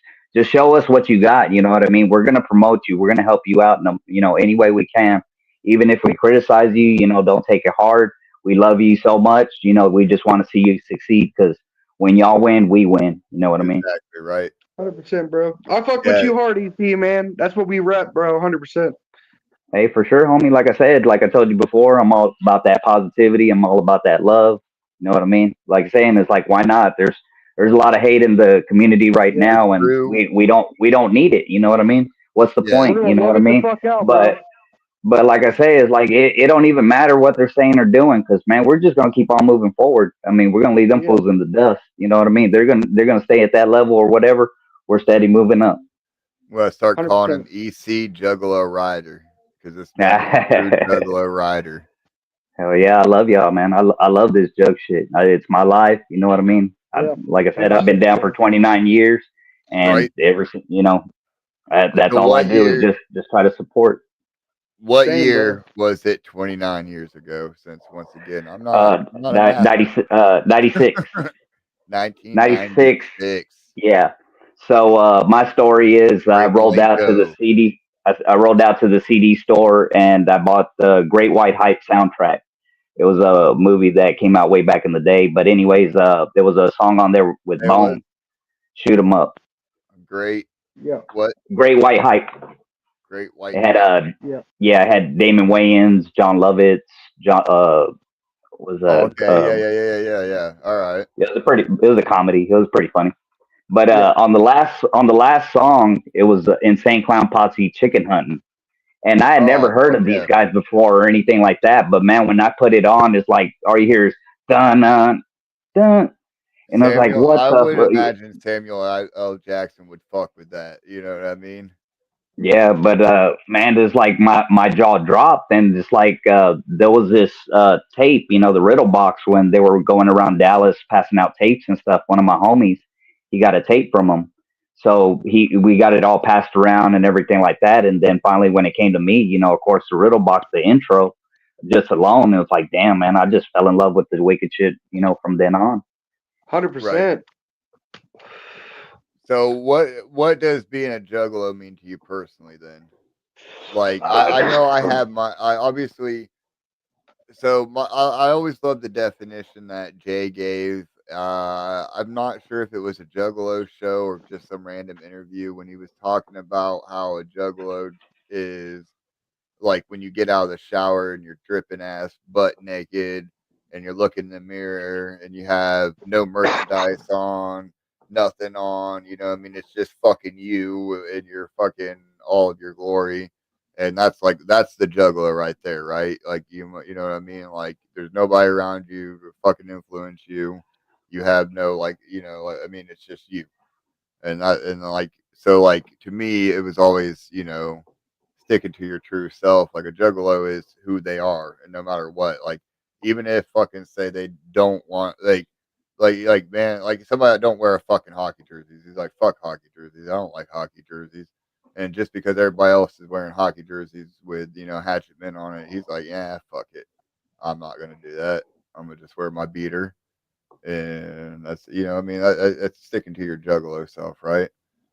Speaker 5: show us what you got. You know what I mean? We're gonna promote you. We're gonna help you out in you know any way we can. Even if we criticize you, you know, don't take it hard. We love you so much. You know, we just want to see you succeed because when y'all win, we win. You know what I mean?
Speaker 1: Exactly right.
Speaker 2: 100%, bro. I fuck with
Speaker 1: Yeah.
Speaker 2: you hard, EC, man. That's what we rep, bro. 100%.
Speaker 5: Hey, for sure, homie. Like I said, like I told you before, I'm all about that positivity. I'm all about that love. You know what I mean? Like saying it's like, why not? There's a lot of hate in the community right
Speaker 1: It's
Speaker 5: now, and
Speaker 1: true.
Speaker 5: we don't need it. You know what I mean? What's the
Speaker 1: Yeah.
Speaker 2: We're
Speaker 5: point?
Speaker 2: gonna
Speaker 5: You know
Speaker 2: let
Speaker 5: what I
Speaker 2: it the
Speaker 5: mean?
Speaker 2: fuck out, bro.
Speaker 5: But like I say, it's like it don't even matter what they're saying or doing because man, we're just gonna keep on moving forward. I mean, we're gonna leave them
Speaker 2: Yeah,
Speaker 5: fools in the dust. You know what I mean? They're gonna stay at that level or whatever. We're steady moving up.
Speaker 1: I'm gonna start calling
Speaker 2: 100%.
Speaker 1: him EC Juggalo Rider because this man's a true Juggalo Rider.
Speaker 5: Hell yeah, I love y'all, man. I love this jug shit. It's my life. You know what I mean?
Speaker 2: Yeah,
Speaker 5: Like I said, I've been
Speaker 2: 100%.
Speaker 5: down for 29 years, and
Speaker 1: Right.
Speaker 5: ever since, you know, that's
Speaker 1: So
Speaker 5: all I do is just try to support.
Speaker 1: what
Speaker 2: Same, bro.
Speaker 1: year was it 29 years ago? Since once again, I'm not a math
Speaker 5: 90,
Speaker 1: person.
Speaker 5: 96, 96.
Speaker 1: 1996.
Speaker 5: Yeah. So my story is I
Speaker 1: Great
Speaker 5: rolled out to the
Speaker 1: Malenko.
Speaker 5: CD. I rolled out to the CD store and I bought the Great White Hype soundtrack. It was a movie that came out way back in the day. But anyways, there was a song on there with
Speaker 1: It was
Speaker 5: Bone, "Shoot 'Em Up."
Speaker 1: a great
Speaker 2: Yeah,
Speaker 1: what?
Speaker 5: Great White Hype.
Speaker 1: Great white
Speaker 5: It had
Speaker 1: hype.
Speaker 2: yeah.
Speaker 5: yeah, it had Damon Wayans, John Lovitz, John was
Speaker 1: Oh, okay. Yeah. All right.
Speaker 5: it was a comedy. It was pretty funny. But
Speaker 2: Yeah.
Speaker 5: on the last song, it was Insane Clown Posse Chicken Hunting, and I had
Speaker 1: Oh,
Speaker 5: never heard
Speaker 1: fuck
Speaker 5: of these
Speaker 1: yeah.
Speaker 5: guys before or anything like that. But man, when I put it on, it's like all you hear is dun dun dun, and I was like,
Speaker 1: Samuel,
Speaker 5: what
Speaker 1: I
Speaker 5: the?
Speaker 1: would imagine Samuel L. Jackson would fuck with that. You know what I mean?
Speaker 5: Yeah, but man, it's like my jaw dropped, and it's like there was this tape, you know, the Riddle Box when they were going around Dallas passing out tapes and stuff. One of my homies, he got a tape from him, so we got it all passed around and everything like that. And then finally, when it came to me, you know, of course, the Riddle Box, the intro, just alone, it was like, damn, man, I just fell in love with the wicked shit, you know, from then on.
Speaker 1: Right.
Speaker 2: 100%.
Speaker 1: So what does being a juggalo mean to you personally then? Like I know I
Speaker 5: Uh,
Speaker 1: have my I obviously so I always love the definition that Jay gave. I'm not sure if it was a juggalo show or just some random interview when he was talking about how a juggalo is like when you get out of the shower and you're dripping ass butt naked and you're looking in the mirror and you have no merchandise on, nothing on, you know, what I mean it's just fucking you and your fucking all of your glory. And that's the juggler right there, right? Like you know what I mean? Like there's nobody around you to fucking influence you. You have no like, you know, like, I mean it's just you. And like so like to me it was always, you know, sticking to your true self. Like a juggalo is who they are, and no matter what, like even if fucking say they don't want like man, like somebody that don't wear a fucking hockey jerseys, he's like fuck hockey jerseys. I don't like hockey jerseys. And just because everybody else is wearing hockey jerseys with hatchet men on it, he's like, yeah, fuck it. I'm not gonna do that. I'm gonna just wear my beater, and that's I mean, that's sticking to your juggalo self, right?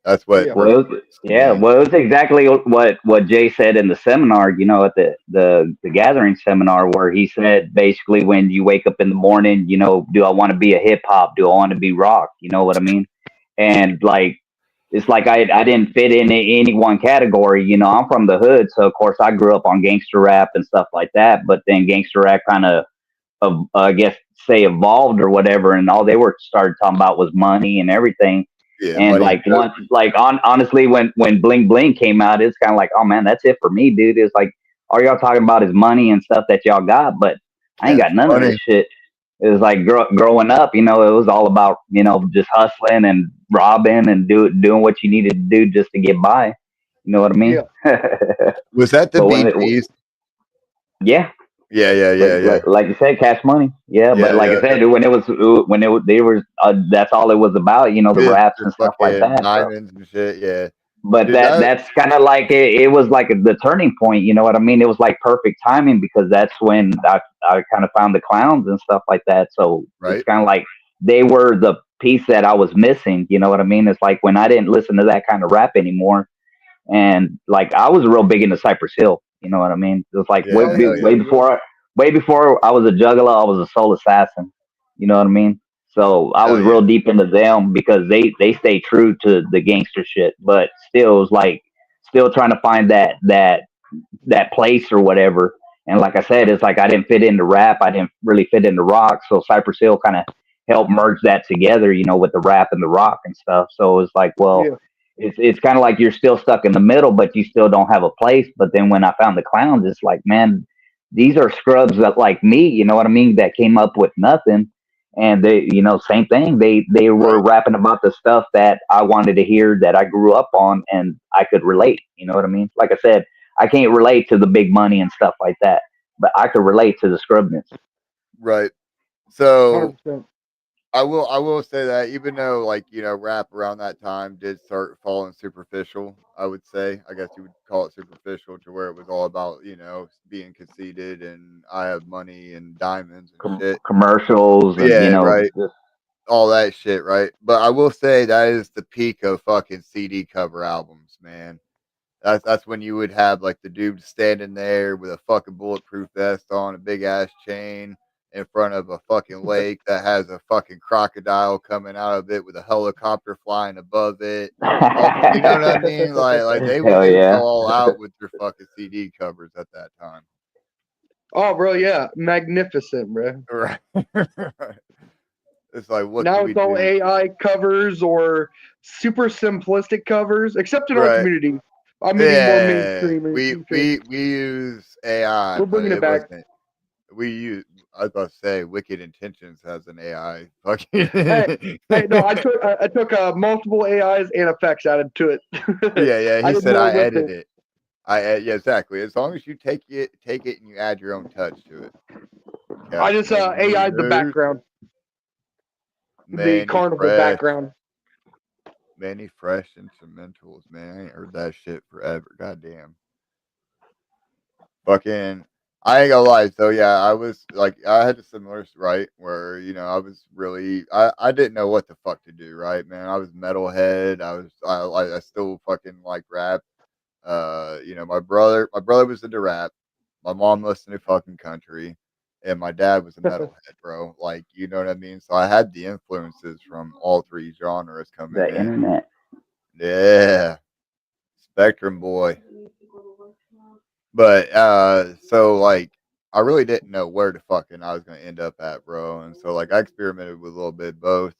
Speaker 1: That's what
Speaker 2: Yeah.
Speaker 5: Well,
Speaker 1: to
Speaker 5: yeah,
Speaker 1: me.
Speaker 5: well, it was exactly what Jay said in the seminar. You know, at the gathering seminar, where he said basically when you wake up in the morning, you know, do I want to be a hip hop? Do I want to be rock? You know what I mean? And like, it's like I didn't fit in any one category. You know, I'm from the hood, so of course I grew up on gangster rap and stuff like that. But then gangster rap kind of I guess say evolved or whatever, and all they were started talking about was money and everything.
Speaker 1: Yeah,
Speaker 5: And
Speaker 1: money and
Speaker 5: like once,
Speaker 1: trophies.
Speaker 5: like honestly, when Bling Bling came out, it's kind of like, oh man, that's it for me, dude. It's like all y'all talking about is money and stuff that y'all got, but I ain't got
Speaker 1: Cash
Speaker 5: none of this
Speaker 1: money.
Speaker 5: shit. it was like growing up, it was all about, just hustling and robbing and doing what you needed to do just to get by. You know what I
Speaker 2: Yeah.
Speaker 5: mean?
Speaker 1: Was that the
Speaker 5: But
Speaker 1: BGs?
Speaker 5: yeah,
Speaker 1: Yeah.
Speaker 5: like you said, cash money. Yeah, but like I
Speaker 1: Yeah.
Speaker 5: said, they were that's all it was about. The
Speaker 1: It's
Speaker 5: raps
Speaker 1: just
Speaker 5: and stuff like
Speaker 1: fucking
Speaker 5: that. So,
Speaker 1: diamonds and shit. Yeah,
Speaker 5: but
Speaker 1: dude. That
Speaker 5: that's kind of like it was like the turning point. You know what I mean? It was like perfect timing because that's when I kind of found the clowns and stuff like that. So it's
Speaker 1: right.
Speaker 5: kind of like they were the piece that I was missing. You know what I mean? It's like when I didn't listen to that kind of rap anymore, and like I was real big into Cypress Hill. You know what I mean? It was like
Speaker 1: Yeah, hell yeah.
Speaker 5: way before I was a juggler, I was a soul assassin. You know what I mean? So I
Speaker 1: Hell
Speaker 5: was real
Speaker 1: yeah.
Speaker 5: deep into them because they stay true to the gangster shit, but still it was like still trying to find that place or whatever. And like I said, it's like I didn't fit into rap. I didn't really fit into rock. So Cypress Hill kind of helped merge that together, with the rap and the rock and stuff. So it's like, well,
Speaker 2: Yeah.
Speaker 5: it's kind of like you're still stuck in the middle, but you still don't have a place. But then when I found the clowns, it's like, man, these are scrubs that like me, you know what I mean, that came up with nothing. And they, same thing. They were
Speaker 1: Right.
Speaker 5: rapping about the stuff that I wanted to hear, that I grew up on, and I could relate. You know what I mean? Like I said, I can't relate to the big money and stuff like that, but I could relate to the scrubness.
Speaker 1: Right. So
Speaker 2: 100%.
Speaker 1: I will say that even though like rap around that time did start falling superficial, I would say I guess you would call it superficial to where it was all about being conceited and I have money and diamonds and shit.
Speaker 5: Commercials and
Speaker 1: Yeah, right.
Speaker 5: just
Speaker 1: All that shit, right? But I will say that is the peak of fucking CD cover albums, man. That's when you would have like the dude standing there with a fucking bulletproof vest on, a big ass chain in front of a fucking lake that has a fucking crocodile coming out of it with a helicopter flying above it. You know what I mean? Like they would
Speaker 5: hell
Speaker 1: just go
Speaker 5: yeah.
Speaker 1: all out with their fucking CD covers at that time.
Speaker 2: Oh, bro, yeah, magnificent, bro.
Speaker 1: Right. It's like what can
Speaker 2: Now
Speaker 1: we
Speaker 2: it's all
Speaker 1: do?
Speaker 2: AI covers or super simplistic covers, except in our
Speaker 1: Right.
Speaker 2: community. I mean, more
Speaker 1: Yeah,
Speaker 2: mainstream.
Speaker 1: we use AI,
Speaker 2: We're
Speaker 1: but
Speaker 2: bringing it
Speaker 1: it
Speaker 2: back.
Speaker 1: wasn't. We use. I was about to say, Wicked Intentions has an AI. Fucking
Speaker 2: Hey, hey, no, I took multiple AIs and effects added to it.
Speaker 1: yeah.
Speaker 2: I
Speaker 1: He
Speaker 2: did
Speaker 1: said
Speaker 2: more
Speaker 1: I
Speaker 2: with
Speaker 1: edited
Speaker 2: it.
Speaker 1: it. Yeah, exactly. As long as you take it, and you add your own touch to it.
Speaker 2: I just AI'd the
Speaker 1: Captivators,
Speaker 2: background, the
Speaker 1: many
Speaker 2: carnival
Speaker 1: fresh,
Speaker 2: background.
Speaker 1: many fresh instrumentals. Man, I ain't heard that shit forever. Goddamn. Fucking, I ain't gonna lie. So yeah, I was like, I had a similar right where I was really, I didn't know what the fuck to do. Right, man. I was metalhead. I still fucking like rap. My brother was into rap. My mom listened to fucking country, and my dad was a metalhead, bro. Like, you know what I mean. So I had the influences from all three genres coming
Speaker 5: The
Speaker 1: in.
Speaker 5: internet.
Speaker 1: Yeah, Spectrum boy. But so like I really didn't know where the fucking I was gonna end up at, bro. And so like I experimented with a little bit both.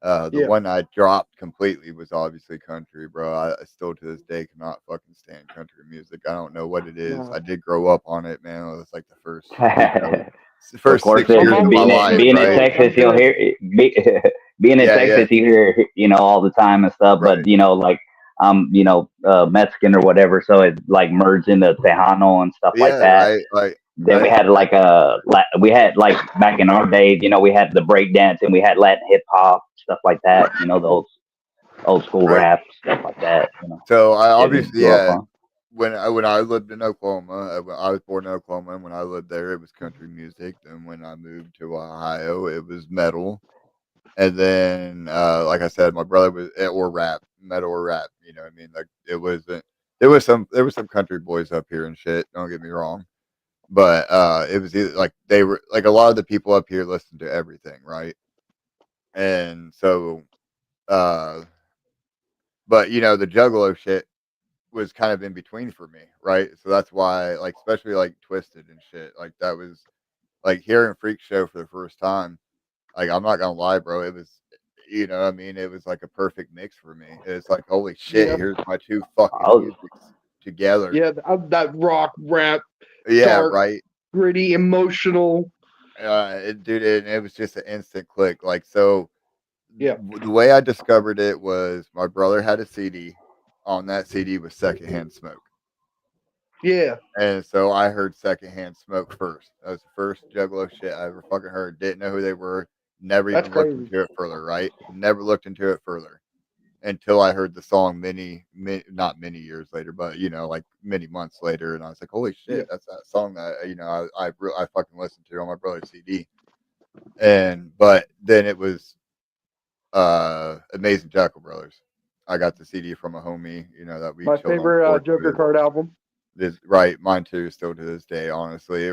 Speaker 1: The
Speaker 2: Yeah,
Speaker 1: one I dropped completely was obviously country, bro. I still to this day cannot fucking stand country music. I don't know what it is.
Speaker 2: no.
Speaker 1: I did grow up on it, man. It was like the first, the
Speaker 5: Of
Speaker 1: first
Speaker 5: course,
Speaker 1: 6 years of my
Speaker 2: Almost 6
Speaker 1: life,
Speaker 2: years
Speaker 5: being in
Speaker 1: right?
Speaker 2: ago. I'm
Speaker 5: Texas, you'll
Speaker 2: good.
Speaker 5: hear being in
Speaker 1: Yeah,
Speaker 5: Texas, you hear all the time and stuff.
Speaker 1: right.
Speaker 5: But like Mexican or whatever, so it like merged into Tejano and stuff like
Speaker 1: Yeah,
Speaker 5: that.
Speaker 1: right. Like
Speaker 5: Then we
Speaker 1: right,
Speaker 5: had we had like back in our day, we had the break dance and we had Latin hip hop stuff like that. Those old school
Speaker 1: right.
Speaker 5: rap stuff like that.
Speaker 1: So I
Speaker 5: Shit we
Speaker 1: obviously
Speaker 5: grew up
Speaker 1: yeah.
Speaker 5: on.
Speaker 1: When I lived in Oklahoma, I was born in Oklahoma, and when I lived there, it was country music. Then when I moved to Ohio, it was metal. And then, like I said, my brother was or rap, metal or rap. You know what I mean? Like it wasn't. There was some country boys up here and shit. Don't get me wrong, but it was either, like they were like a lot of the people up here listen to everything, right? And so, uh, but the Juggalo shit was kind of in between for me, right? So that's why, like, especially like Twisted and shit, like that was like hearing Freak Show for the first time. Like, I'm not gonna lie, bro, it was, what I mean, it was like a perfect mix for me. It's like, holy shit,
Speaker 2: Yeah,
Speaker 1: here's my two fucking
Speaker 5: I
Speaker 1: musics together.
Speaker 2: yeah. That rock, rap,
Speaker 1: Yeah,
Speaker 2: dark,
Speaker 1: right.
Speaker 2: gritty, emotional.
Speaker 1: It was just an instant click. Like, so
Speaker 2: Yeah.
Speaker 1: the way I discovered it was my brother had a CD. On that CD was Secondhand Smoke.
Speaker 2: Yeah.
Speaker 1: And so I heard Secondhand Smoke first. That was the first Juggalo shit I ever fucking heard. Didn't know who they were. Never
Speaker 2: That's
Speaker 1: even looked
Speaker 2: crazy.
Speaker 1: into it further, right? Never looked into it further until I heard the song not many years later, but like many months later, and I was like, holy
Speaker 2: Yeah.
Speaker 1: shit, that's that song that I fucking listened to on my brother's CD. But then it was Amazing Jackal Brothers. I got the CD from a homie, that we
Speaker 2: My
Speaker 1: chilled on the
Speaker 2: favorite
Speaker 1: porch
Speaker 2: Joker
Speaker 1: with.
Speaker 2: card album.
Speaker 1: Right, mine too, still to this day, honestly.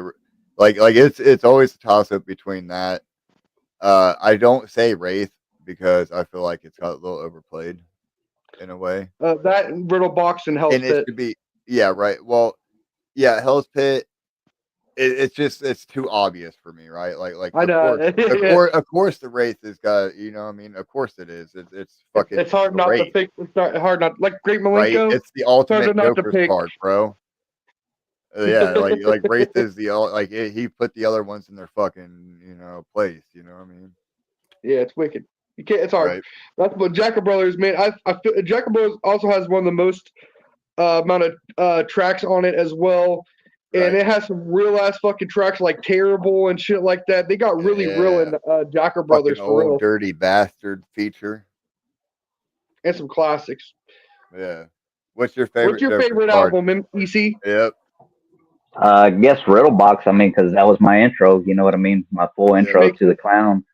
Speaker 1: Like it's always a toss up between that. I don't say Wraith because I feel like it's got a little overplayed in a way.
Speaker 2: That and Riddle Box and Hell's
Speaker 1: And it
Speaker 2: Pit.
Speaker 1: should be, yeah, right. Well, yeah, Hell's Pit. It's too obvious for me, right? Like
Speaker 2: I
Speaker 1: of
Speaker 2: know.
Speaker 1: course, of course, the Wraith has got, I mean, of course it is. It's fucking
Speaker 2: It's hard
Speaker 1: the
Speaker 2: not to
Speaker 1: Wraith,
Speaker 2: pick. It's not hard not like Great
Speaker 1: right?
Speaker 2: Malenko.
Speaker 1: It's the
Speaker 2: It's hard
Speaker 1: ultimate
Speaker 2: not to
Speaker 1: Joker's
Speaker 2: pick.
Speaker 1: card, bro. Yeah, like Wraith is he put the other ones in their fucking place. You know what I mean?
Speaker 2: Yeah, it's wicked. You can't. It's hard.
Speaker 1: Right.
Speaker 2: That's what Jackal Brothers, man. I feel Jackal Brothers also has one of the most amount of tracks on it as well, and
Speaker 1: Right.
Speaker 2: it has some real ass fucking tracks like Terrible and shit like that. They got really real in Jackal Brothers
Speaker 1: Fucking
Speaker 2: for
Speaker 1: old
Speaker 2: real,
Speaker 1: dirty bastard feature.
Speaker 2: and some classics.
Speaker 1: Yeah. What's your
Speaker 2: What's
Speaker 1: favorite
Speaker 2: your
Speaker 1: Joker
Speaker 2: favorite
Speaker 1: card?
Speaker 2: album, EC?
Speaker 1: Yep.
Speaker 5: I guess Riddle Box. I mean, because that was my intro. You know what I mean? My full
Speaker 1: Yeah.
Speaker 5: intro to the clown.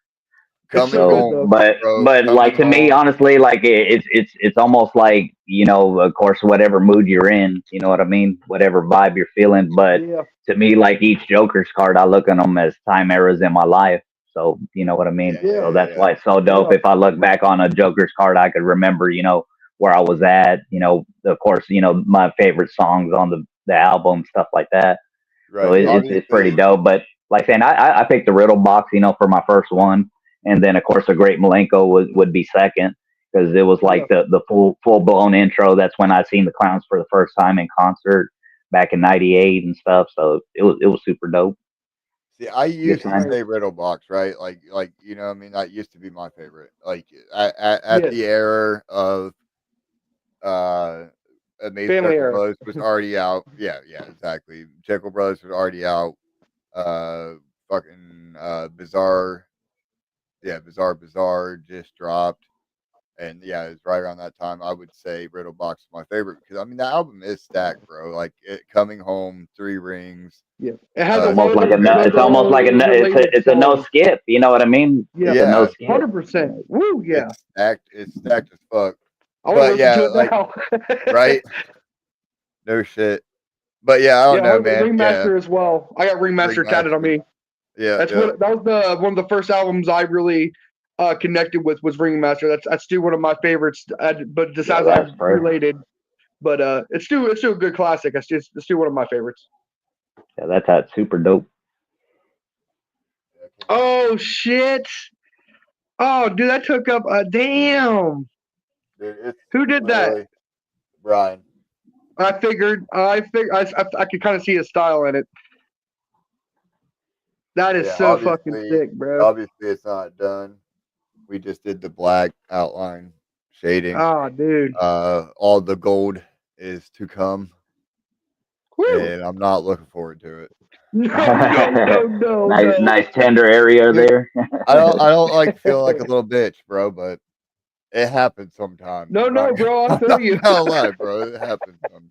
Speaker 2: It's
Speaker 1: Coming
Speaker 2: so good
Speaker 5: So,
Speaker 2: though.
Speaker 1: home,
Speaker 5: but
Speaker 1: bro.
Speaker 5: but like
Speaker 1: Coming
Speaker 5: to me,
Speaker 1: home.
Speaker 5: honestly, like it's almost like of course, whatever mood you're in. You know what I mean? Whatever vibe you're feeling. But
Speaker 2: Yeah,
Speaker 5: to me, like each Joker's card, I look at them as time eras in my life. So you know what I mean.
Speaker 1: Yeah, yeah,
Speaker 2: yeah,
Speaker 5: So
Speaker 1: yeah,
Speaker 5: that's
Speaker 1: yeah.
Speaker 5: why it's so dope.
Speaker 2: yeah.
Speaker 5: If I look back on a Joker's card, I could remember, where I was at. Of course, my favorite songs on the album, stuff like that. So
Speaker 1: Right.
Speaker 5: it's pretty
Speaker 1: Obviously,
Speaker 5: dope. But like saying, I picked the Riddle Box, for my first one, and then of course the Great Malenko would be second because it was
Speaker 2: Yeah.
Speaker 5: like the full blown intro. That's when I seen the Clowns for the first time in concert back in '98 and stuff. So it was super dope.
Speaker 1: see, I
Speaker 5: Good
Speaker 1: used to
Speaker 5: time.
Speaker 1: say Riddle Box, right? Like I mean, that used to be my favorite. Like at
Speaker 2: Yes.
Speaker 1: the era of uh Amazing
Speaker 2: Family
Speaker 1: Jackal
Speaker 2: era.
Speaker 1: Brothers was already out. Yeah, yeah, exactly. Jackal Brothers was already out. Uh, fucking Bizarre. Yeah, Bizarre just dropped. And yeah, it's right around that time. I would say Riddle Box is my favorite because I mean the album is stacked, bro. Like Coming Home, Three Rings.
Speaker 2: Yeah, it has
Speaker 5: It's
Speaker 2: a
Speaker 5: almost
Speaker 2: lot
Speaker 5: like
Speaker 2: of
Speaker 5: it's almost like
Speaker 2: related
Speaker 5: it's a no
Speaker 2: songs.
Speaker 5: skip. You know what I mean?
Speaker 2: Yeah,
Speaker 5: It's a no
Speaker 1: Yeah,
Speaker 5: skip.
Speaker 2: 100%. Woo, yeah.
Speaker 1: it's stacked. It's stacked as fuck.
Speaker 2: I want to
Speaker 1: But
Speaker 2: listen
Speaker 1: yeah,
Speaker 2: to it
Speaker 1: like
Speaker 2: now.
Speaker 1: right, no shit. But yeah, I don't
Speaker 2: Yeah, I
Speaker 1: know,
Speaker 2: want the
Speaker 1: man. Yeah,
Speaker 2: remaster as well. I got remaster tatted on
Speaker 1: remastered.
Speaker 2: me.
Speaker 1: Yeah,
Speaker 2: That's
Speaker 1: yeah.
Speaker 2: what that was one of the first albums I really connected with was Ringmaster. That's still one of my favorites. But just
Speaker 5: Yeah,
Speaker 2: as I
Speaker 5: that's first.
Speaker 2: related, but it's still a good classic. It's still one of my favorites.
Speaker 5: Yeah, that's super dope.
Speaker 2: Oh shit! Oh dude, that took up a damn.
Speaker 1: Dude, it's
Speaker 2: Who did that?
Speaker 1: literally Brian.
Speaker 2: I could kind of see his style in it. That is
Speaker 1: Yeah,
Speaker 2: so fucking sick, bro.
Speaker 1: obviously it's not done. We just did the black outline shading.
Speaker 2: Oh, dude.
Speaker 1: All the gold is to come,
Speaker 2: Woo.
Speaker 1: and I'm not looking forward to it.
Speaker 2: No.
Speaker 5: Nice tender area there.
Speaker 1: I don't like feel like a little bitch, bro, but it happens sometimes.
Speaker 2: No, bro. I
Speaker 1: I'm
Speaker 2: feel
Speaker 1: not
Speaker 2: you.
Speaker 1: gonna lie, bro. It happens sometimes.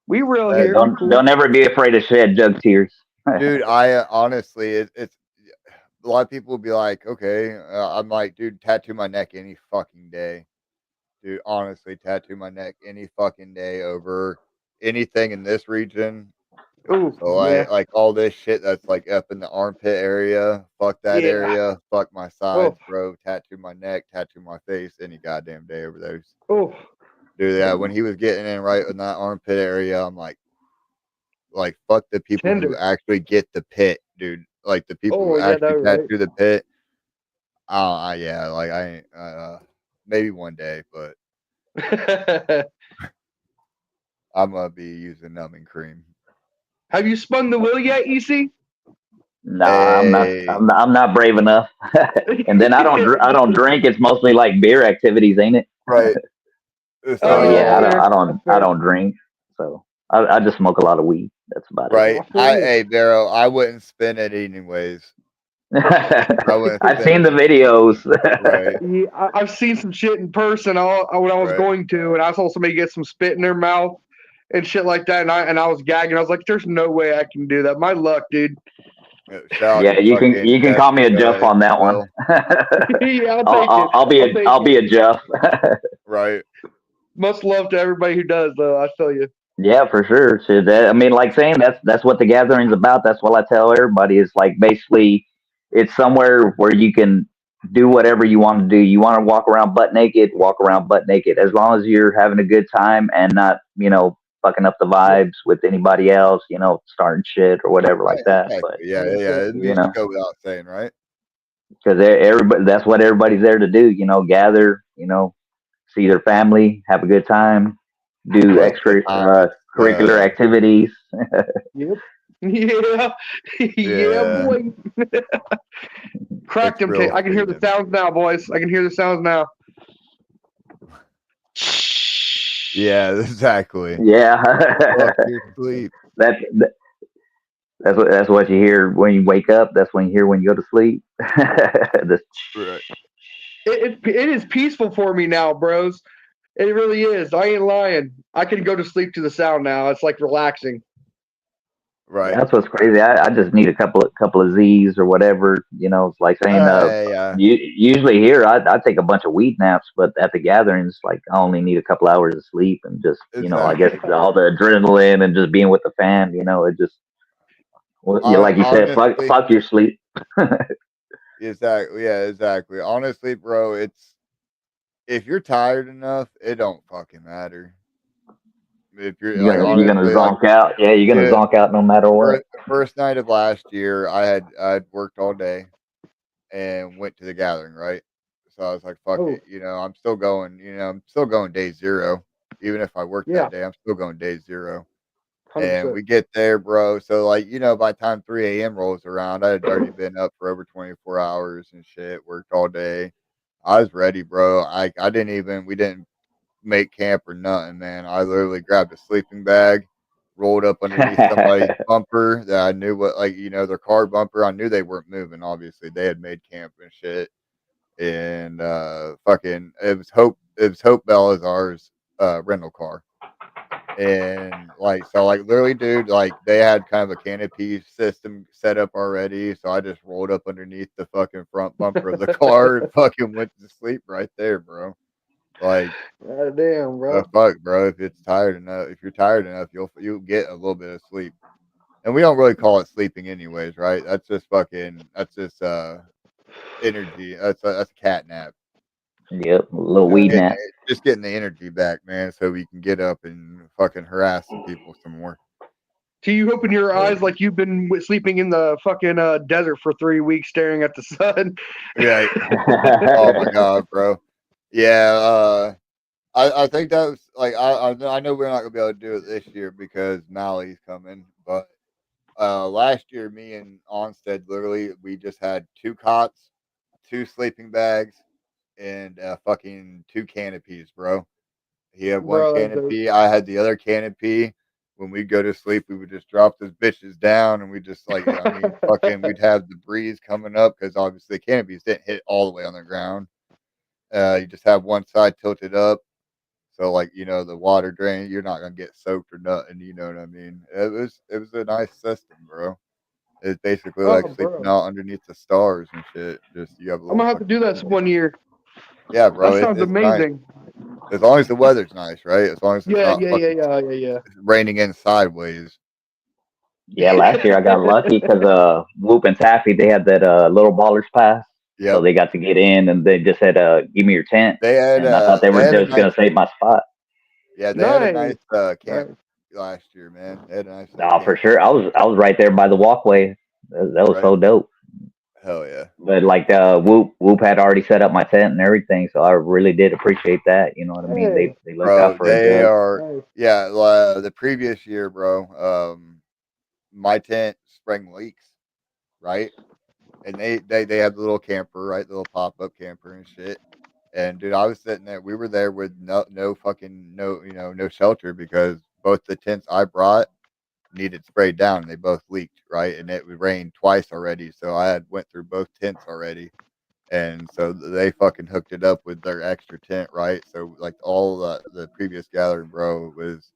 Speaker 2: We real
Speaker 1: Hey,
Speaker 2: here. We cool.
Speaker 5: Don't ever be afraid to shed jug tears.
Speaker 1: Dude, I honestly, it's a lot of people will be like, okay, I'm like, dude, tattoo my neck any fucking day. Dude, honestly, tattoo my neck any fucking day over anything in this region.
Speaker 2: Ooh,
Speaker 1: So
Speaker 2: yeah.
Speaker 1: like all this shit that's like up in the armpit area, fuck that
Speaker 2: Yeah.
Speaker 1: area, fuck my sides, bro. Tattoo my neck, tattoo my face, any goddamn day over those.
Speaker 2: Oh,
Speaker 1: Dude, yeah, when he was getting in right in that armpit area, I'm like fuck the people who
Speaker 2: tender.
Speaker 1: actually get the pit, dude. Like the people
Speaker 2: Oh,
Speaker 1: who
Speaker 2: yeah,
Speaker 1: actually
Speaker 2: that
Speaker 1: tattoo the pit. Yeah, like I ain't maybe one day, but
Speaker 2: right.
Speaker 1: I'm gonna be using numbing cream.
Speaker 2: Have you spun the wheel yet, EC?
Speaker 5: Nah, I'm not.
Speaker 1: Hey,
Speaker 5: I'm not brave enough. And then I don't drink. It's mostly like beer activities, ain't it?
Speaker 1: right.
Speaker 5: So
Speaker 1: So
Speaker 2: Oh,
Speaker 5: yeah,
Speaker 2: that's
Speaker 1: yeah,
Speaker 2: fair. That's
Speaker 5: I
Speaker 2: fair.
Speaker 5: don't drink. So I just smoke a lot of weed. That's about it.
Speaker 1: right.
Speaker 2: I feel you.
Speaker 1: Hey, Barrow, I wouldn't spend it anyways. I wouldn't
Speaker 5: I've
Speaker 1: spend
Speaker 5: seen
Speaker 1: it
Speaker 5: the
Speaker 1: any.
Speaker 5: videos.
Speaker 1: Right,
Speaker 2: Yeah, I've seen some shit in person. When I was
Speaker 1: right.
Speaker 2: going to, and I saw somebody get some spit in their mouth and shit like that, and I was gagging. I was like, "There's no way I can do that." My luck, dude.
Speaker 1: Shout out
Speaker 5: Yeah,
Speaker 1: to
Speaker 5: you
Speaker 1: fucking
Speaker 5: can call
Speaker 1: Jeff
Speaker 5: me a
Speaker 1: and
Speaker 5: Jeff on that one.
Speaker 1: Will.
Speaker 2: Yeah, I'll take it. I'll take
Speaker 5: I'll be
Speaker 2: it.
Speaker 5: a Jeff.
Speaker 1: Right.
Speaker 2: Much love to everybody who does, though. I tell you.
Speaker 5: Yeah, for sure. Shit, I mean, like saying that's what the gathering's about. That's what I tell everybody. Is like basically, it's somewhere where you can do whatever you want to do. You want to walk around butt naked, walk around butt naked. As long as you're having a good time and not, fucking up the
Speaker 2: Yeah,
Speaker 5: vibes with anybody else. Starting shit or whatever
Speaker 1: Right.
Speaker 5: like that. But
Speaker 1: Exactly. Yeah.
Speaker 2: yeah,
Speaker 1: Yeah. It
Speaker 5: you
Speaker 1: needs to
Speaker 5: know,
Speaker 1: go without saying, right?
Speaker 5: because everybody, that's what everybody's there to do. Gather. See their family, have a good time, do
Speaker 1: Most of the
Speaker 5: extra
Speaker 1: time, it's
Speaker 5: curricular activities.
Speaker 2: yep, yeah, yeah,
Speaker 1: yeah,
Speaker 2: boy. Cracked
Speaker 1: it's
Speaker 2: him.
Speaker 1: real
Speaker 2: I can hear the
Speaker 1: freeing.
Speaker 2: sounds now, boys. I can hear the sounds now.
Speaker 1: Yeah, exactly.
Speaker 5: Yeah,
Speaker 1: Fuck your sleep.
Speaker 5: that, that that's what you hear when you wake up. That's when you hear when you go to sleep. The
Speaker 1: Right.
Speaker 2: It is peaceful for me now, bros. It really is. I ain't lying. I can go to sleep to the sound now. It's like relaxing.
Speaker 1: Right.
Speaker 5: That's what's crazy. I just need a couple of Z's or whatever. It's like saying
Speaker 1: Yeah.
Speaker 5: usually here I take a bunch of weed naps, but at the gatherings like I only need a couple hours of sleep and just I guess
Speaker 1: Exactly.
Speaker 5: all the adrenaline and just being with the fam. It just like you said,
Speaker 1: Honestly,
Speaker 5: fuck your sleep.
Speaker 1: exactly. Yeah, exactly. Honestly, bro, it's if you're tired enough, it don't fucking matter. If you're like
Speaker 5: You're gonna
Speaker 1: honestly, like
Speaker 5: zonk out. Yeah, you're gonna
Speaker 1: yeah,
Speaker 5: zonk out no matter what.
Speaker 1: first night of last year, I'd worked all day and went to the gathering, right? So I was like, fuck
Speaker 2: Oh,
Speaker 1: it, I'm still going, I'm still going day zero. Even if I work
Speaker 2: yeah,
Speaker 1: that day, I'm still going day zero. And
Speaker 2: 100%.
Speaker 1: we get there, bro. So like, by the time 3 a.m. rolls around, I had already been up for over 24 hours and shit, worked all day. I was ready, bro. I didn't even we didn't make camp or nothing, man. I literally grabbed a sleeping bag, rolled up underneath somebody's bumper that I knew their car bumper. I knew they weren't moving, obviously. They had made camp and shit. And fucking it was Hope Bellazzar's rental car. And like literally, dude, like they had kind of a canopy system set up already. So I just rolled up underneath the fucking front bumper of the car and fucking went to sleep right there, bro. Like
Speaker 2: God damn,
Speaker 1: the
Speaker 2: bro.
Speaker 1: fuck, bro. If you're tired enough, you'll get a little bit of sleep. And we don't really call it sleeping, anyways, right? That's just energy. That's a cat nap.
Speaker 5: Yep, a little
Speaker 2: Yeah.
Speaker 5: weed nap.
Speaker 1: Just getting the energy back, man, so we can get up and fucking harass some people some more.
Speaker 2: Do you open your eyes like you've been sleeping in the fucking desert for 3 weeks staring at the sun?
Speaker 1: Right. Oh my god, bro. Yeah. I think that was like I know we're not gonna be able to do it this year because Mally's coming, but last year me and Onstead literally we just had two cots, two sleeping bags, and fucking two canopies, bro. He had one
Speaker 2: Bro, that's dope.
Speaker 1: canopy. I had the other canopy. When we'd go to sleep, we would just drop those bitches down, and we just fucking, we'd have the breeze coming up because obviously the canopies didn't hit all the way on the ground. You just have one side tilted up, so the water drain, you're not gonna get soaked or nothing. You know what I mean? It was a nice system, bro. It's basically like
Speaker 2: Oh,
Speaker 1: sleeping
Speaker 2: bro.
Speaker 1: out underneath the stars and shit. Just you have a
Speaker 2: I'm
Speaker 1: little
Speaker 2: gonna have to
Speaker 1: fucking
Speaker 2: do that one year.
Speaker 1: yeah, bro.
Speaker 2: That
Speaker 1: It's
Speaker 2: sounds
Speaker 1: it's nice
Speaker 2: amazing.
Speaker 1: as long as the weather's nice, right? As long as it's
Speaker 2: Yeah,
Speaker 1: not
Speaker 2: yeah, yeah,
Speaker 1: fucking
Speaker 2: yeah, yeah,
Speaker 1: raining in sideways.
Speaker 5: Yeah, last year I got lucky because Whoop and Taffy they had that little ballers pass, so
Speaker 1: Yep.
Speaker 5: they got to get in, and they just said, "Give me your tent," and I thought they
Speaker 1: They
Speaker 5: were
Speaker 1: had a
Speaker 5: just
Speaker 1: nice
Speaker 5: gonna save my spot.
Speaker 1: yeah,
Speaker 2: yeah.
Speaker 1: they had a nice
Speaker 2: Nice,
Speaker 1: camp
Speaker 2: nice.
Speaker 1: last year, man. They had a nice
Speaker 5: No, for
Speaker 1: camp,
Speaker 5: sure. I was right there by the walkway. That was
Speaker 1: right?
Speaker 5: so dope.
Speaker 1: Hell yeah.
Speaker 5: But like Whoop had already set up my tent and everything, so I really did appreciate that. You know what I mean?
Speaker 2: Hey,
Speaker 5: They looked out
Speaker 1: Bro,
Speaker 5: for us
Speaker 1: they
Speaker 5: good.
Speaker 1: are
Speaker 2: nice.
Speaker 1: yeah, the previous year, bro, my tent sprang leaks, right? And they had the little camper, right, the little pop up camper and shit. And dude, I was sitting there. We were there with no fucking no no shelter because both the tents I brought needed sprayed down. They both leaked, right, and it rained twice already, so I had went through both tents already. And so they fucking hooked it up with their extra tent, right? So like all the previous gathering, bro, was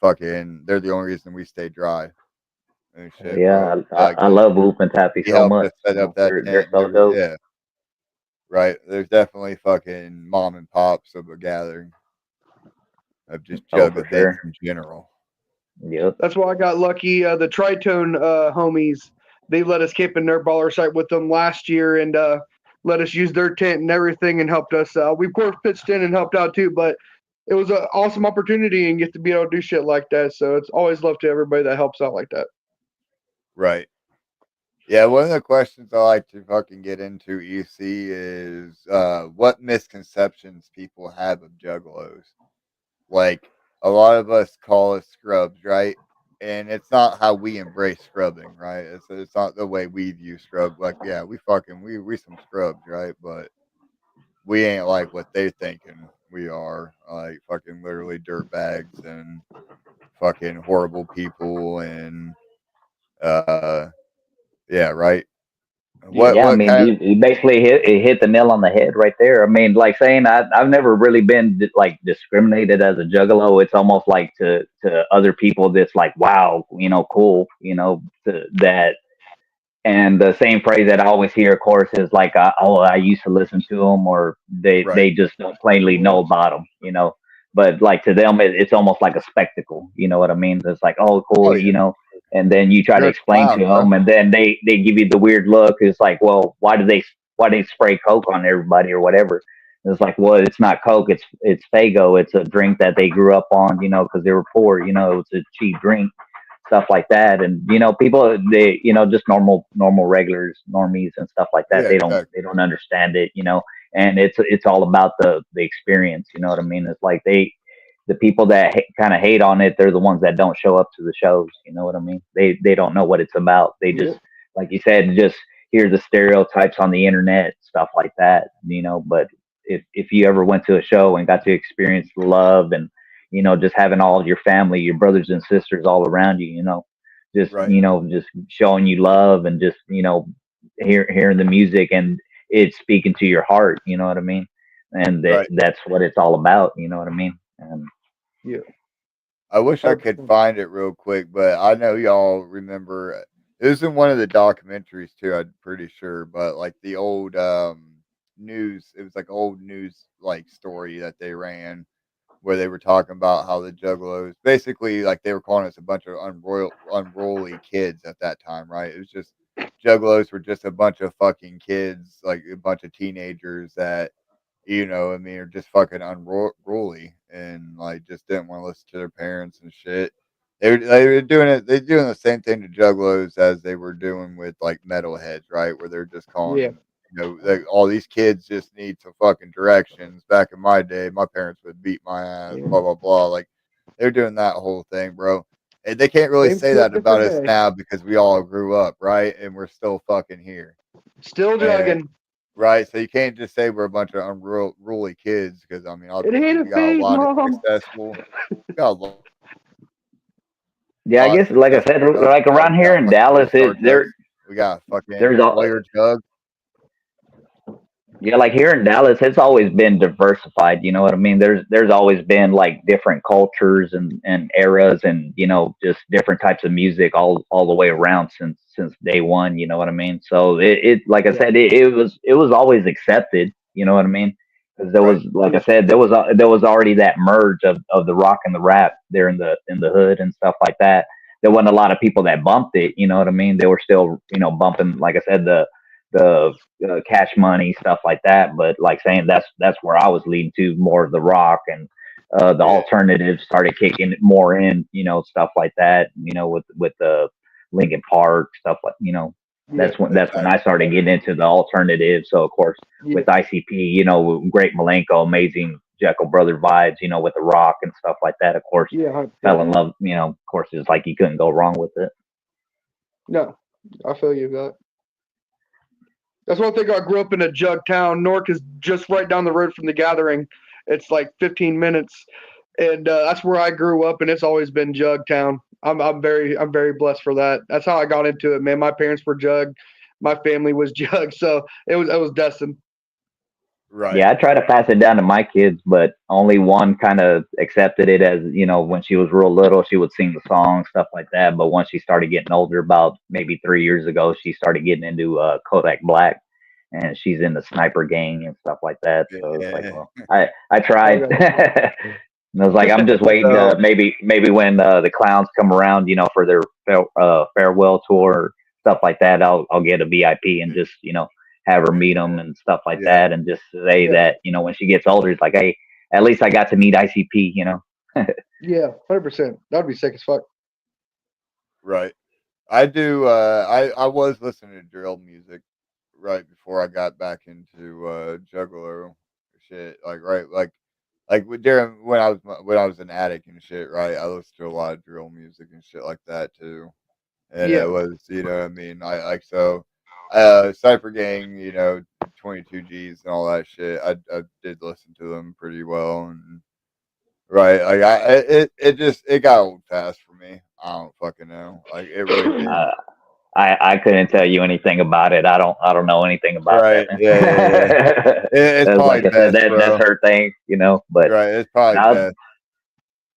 Speaker 1: fucking. They're the only reason we stayed dry and shit, bro.
Speaker 5: Yeah,
Speaker 1: Like
Speaker 5: I love Whoop and Tappy
Speaker 1: he
Speaker 5: so
Speaker 1: helped
Speaker 5: much.
Speaker 1: us set up that
Speaker 5: They're
Speaker 1: tent and
Speaker 5: so
Speaker 1: every
Speaker 5: dope.
Speaker 1: yeah, right. There's definitely fucking mom and pops of a gathering of just
Speaker 5: Oh,
Speaker 1: jug
Speaker 5: for
Speaker 1: events
Speaker 5: sure.
Speaker 1: in general.
Speaker 5: Yep.
Speaker 2: That's why I got lucky. The Tritone homies, they let us camp in their baller site with them last year and let us use their tent and everything and helped us. We of course pitched in and helped out too, but it was an awesome opportunity and get to be able to do shit like that. So it's always love to everybody that helps out like that.
Speaker 1: Right. Yeah, one of the questions I like to fucking get into, EC, is what misconceptions people have of juggalos. Like, a lot of us call us scrubs, right? And it's not how we embrace scrubbing, right? It's not the way we view scrub. Like, yeah, we some scrubs, right? But we ain't like what they thinking we are. Like fucking literally dirt bags and fucking horrible people and uh yeah, right.
Speaker 5: Yeah, I
Speaker 1: What
Speaker 5: mean,
Speaker 1: kind of
Speaker 5: you basically hit the nail on the head right there. I mean, like saying I've never really been like discriminated as a juggalo. It's almost like to other people that's like, wow, cool, that. And the same phrase that I always hear, of course, is like, "Oh, I used to listen to them," or
Speaker 1: right?
Speaker 5: they just don't plainly know about them. But like to them, it's almost like a spectacle. You know what I mean? It's like, "Oh,
Speaker 1: Oh
Speaker 5: cool,"
Speaker 1: yeah,
Speaker 5: and then you try to
Speaker 1: you're a
Speaker 5: explain to
Speaker 1: clown, bro.
Speaker 5: them, and then they give you the weird look. It's like, "Well, why do they spray Coke on everybody or whatever?" It's like, well, it's not Coke, it's Fago. It's a drink that they grew up on, because they were poor. It's a cheap drink, stuff like that. And people, they just normal regulars, normies and stuff like that,
Speaker 1: Yeah,
Speaker 5: they don't understand it. And it's all about the experience. You know what I mean? It's like the people that kind of hate on it, they're the ones that don't show up to the shows. You know what I mean? They don't know what it's about. They just,
Speaker 2: Yep.
Speaker 5: like you said, just hear the stereotypes on the internet, stuff like that. But if you ever went to a show and got to experience the love and just having all of your family, your brothers and sisters all around you, just
Speaker 1: right,
Speaker 5: just showing you love and just hearing the music and it's speaking to your heart. You know what I mean? And
Speaker 1: right.
Speaker 5: that's what it's all about. You know what I mean? And
Speaker 2: Yeah.
Speaker 1: I wish I could
Speaker 2: 100%.
Speaker 1: find it real quick, but I know y'all remember it was in one of the documentaries too, I'm pretty sure, but like the old news, it was like old news like story that they ran where they were talking about how the juggalos basically like they were calling us a bunch of unruly kids at that time, right? It was just juggalos were just a bunch of fucking kids, like a bunch of teenagers that I mean, are just fucking unruly and like just didn't want to listen to their parents and shit. They were doing it. They're doing the same thing to juggalos as they were doing with like metalheads, right? Where they're just
Speaker 2: Yeah.
Speaker 1: calling, like all these kids just need some fucking directions. Back in my day, my parents would beat my ass,
Speaker 2: Yeah.
Speaker 1: blah blah blah. Like they're doing that whole thing, bro. And they can't really
Speaker 2: Same
Speaker 1: say
Speaker 2: shit,
Speaker 1: that about
Speaker 2: different
Speaker 1: us
Speaker 2: day.
Speaker 1: now because we all grew up, right? And we're still fucking here.
Speaker 2: Still
Speaker 1: And
Speaker 2: jugging.
Speaker 1: right, so you can't just say we're a bunch of unruly kids because I mean,
Speaker 2: It ain't a
Speaker 1: we got a
Speaker 2: phase,
Speaker 1: lot of
Speaker 2: mom.
Speaker 1: successful, we got a
Speaker 5: yeah, I
Speaker 1: lot of
Speaker 5: guess like I
Speaker 1: successful
Speaker 5: said,
Speaker 1: jugs,
Speaker 5: like
Speaker 1: bro.
Speaker 5: around
Speaker 1: We
Speaker 5: here
Speaker 1: got
Speaker 5: in
Speaker 1: fucking
Speaker 5: Dallas,
Speaker 1: all star jugs. We got
Speaker 5: there's
Speaker 1: fucking
Speaker 5: all
Speaker 1: player jugs.
Speaker 5: Yeah, like here in Dallas, it's always been diversified. You know what I mean? There's always been like different cultures and eras and just different types of music all the way around since day one. You know what I mean? So it like I
Speaker 2: Yeah.
Speaker 5: said, it was always accepted. You know what I mean? Because there
Speaker 1: Right,
Speaker 5: was, like I said, there was already that merge of the rock and the rap there in the hood and stuff like that. There wasn't a lot of people that bumped it. You know what I mean? They were still bumping, like I said, the cash money, stuff like that. But like saying that's where I was leading to more of the rock and the
Speaker 1: yeah,
Speaker 5: alternative started kicking more in, stuff like that. With the Lincoln Park stuff like
Speaker 2: Yeah.
Speaker 5: that's when I
Speaker 1: exactly.
Speaker 5: started getting into the alternative. So of course
Speaker 2: Yeah.
Speaker 5: with ICP, great Malenko, amazing Jekyll Brother vibes, with the rock and stuff like that. Of course,
Speaker 2: Yeah. 100%.
Speaker 5: fell in love. Of course, it's like you couldn't go wrong with it.
Speaker 2: No. I feel you that. That's one thing. I grew up in a jug town. Newark is just right down the road from the gathering. It's like 15 minutes, and that's where I grew up, and it's always been jug town. I'm very blessed for that. That's how I got into it, man. My parents were jug, my family was jug, so it was destined.
Speaker 1: Right.
Speaker 5: Yeah, I try to pass it down to my kids, but only one kind of accepted it as, when she was real little, she would sing the song, stuff like that. But once she started getting older, about maybe 3 years ago, she started getting into Kodak Black, and she's in the sniper gang and stuff like that. So it's like,
Speaker 1: Yeah.
Speaker 5: well, I tried.
Speaker 2: Okay.
Speaker 5: And I was like, I'm just waiting
Speaker 1: So,
Speaker 5: maybe when the clowns come around, for their farewell tour, stuff like that, I'll get a VIP and just have her meet them and stuff like
Speaker 1: yeah.
Speaker 5: that, and just say
Speaker 2: Yeah,
Speaker 5: that when she gets older, it's like, hey, at least I got to meet ICP.
Speaker 2: yeah, 100%. That'd be sick as fuck.
Speaker 1: Right. I do. I was listening to drill music right before I got back into Juggalo shit. Like right, during when I was an addict and shit. Right, I listened to a lot of drill music and shit like that too. And it
Speaker 2: Yeah,
Speaker 1: was, what I mean, I like so, Cypher Gang, 22 G's and all that shit. I did listen to them pretty well, and right, like it got old fast for me. I don't fucking know, like it really did.
Speaker 5: uh, I couldn't tell you anything about it. I don't know anything about that,
Speaker 1: Right,
Speaker 5: man.
Speaker 1: yeah, yeah, yeah. It's
Speaker 5: That's
Speaker 1: probably
Speaker 5: like I said,
Speaker 1: best,
Speaker 5: that's
Speaker 1: bro.
Speaker 5: her thing, But
Speaker 1: Right, it's probably
Speaker 5: now
Speaker 1: best.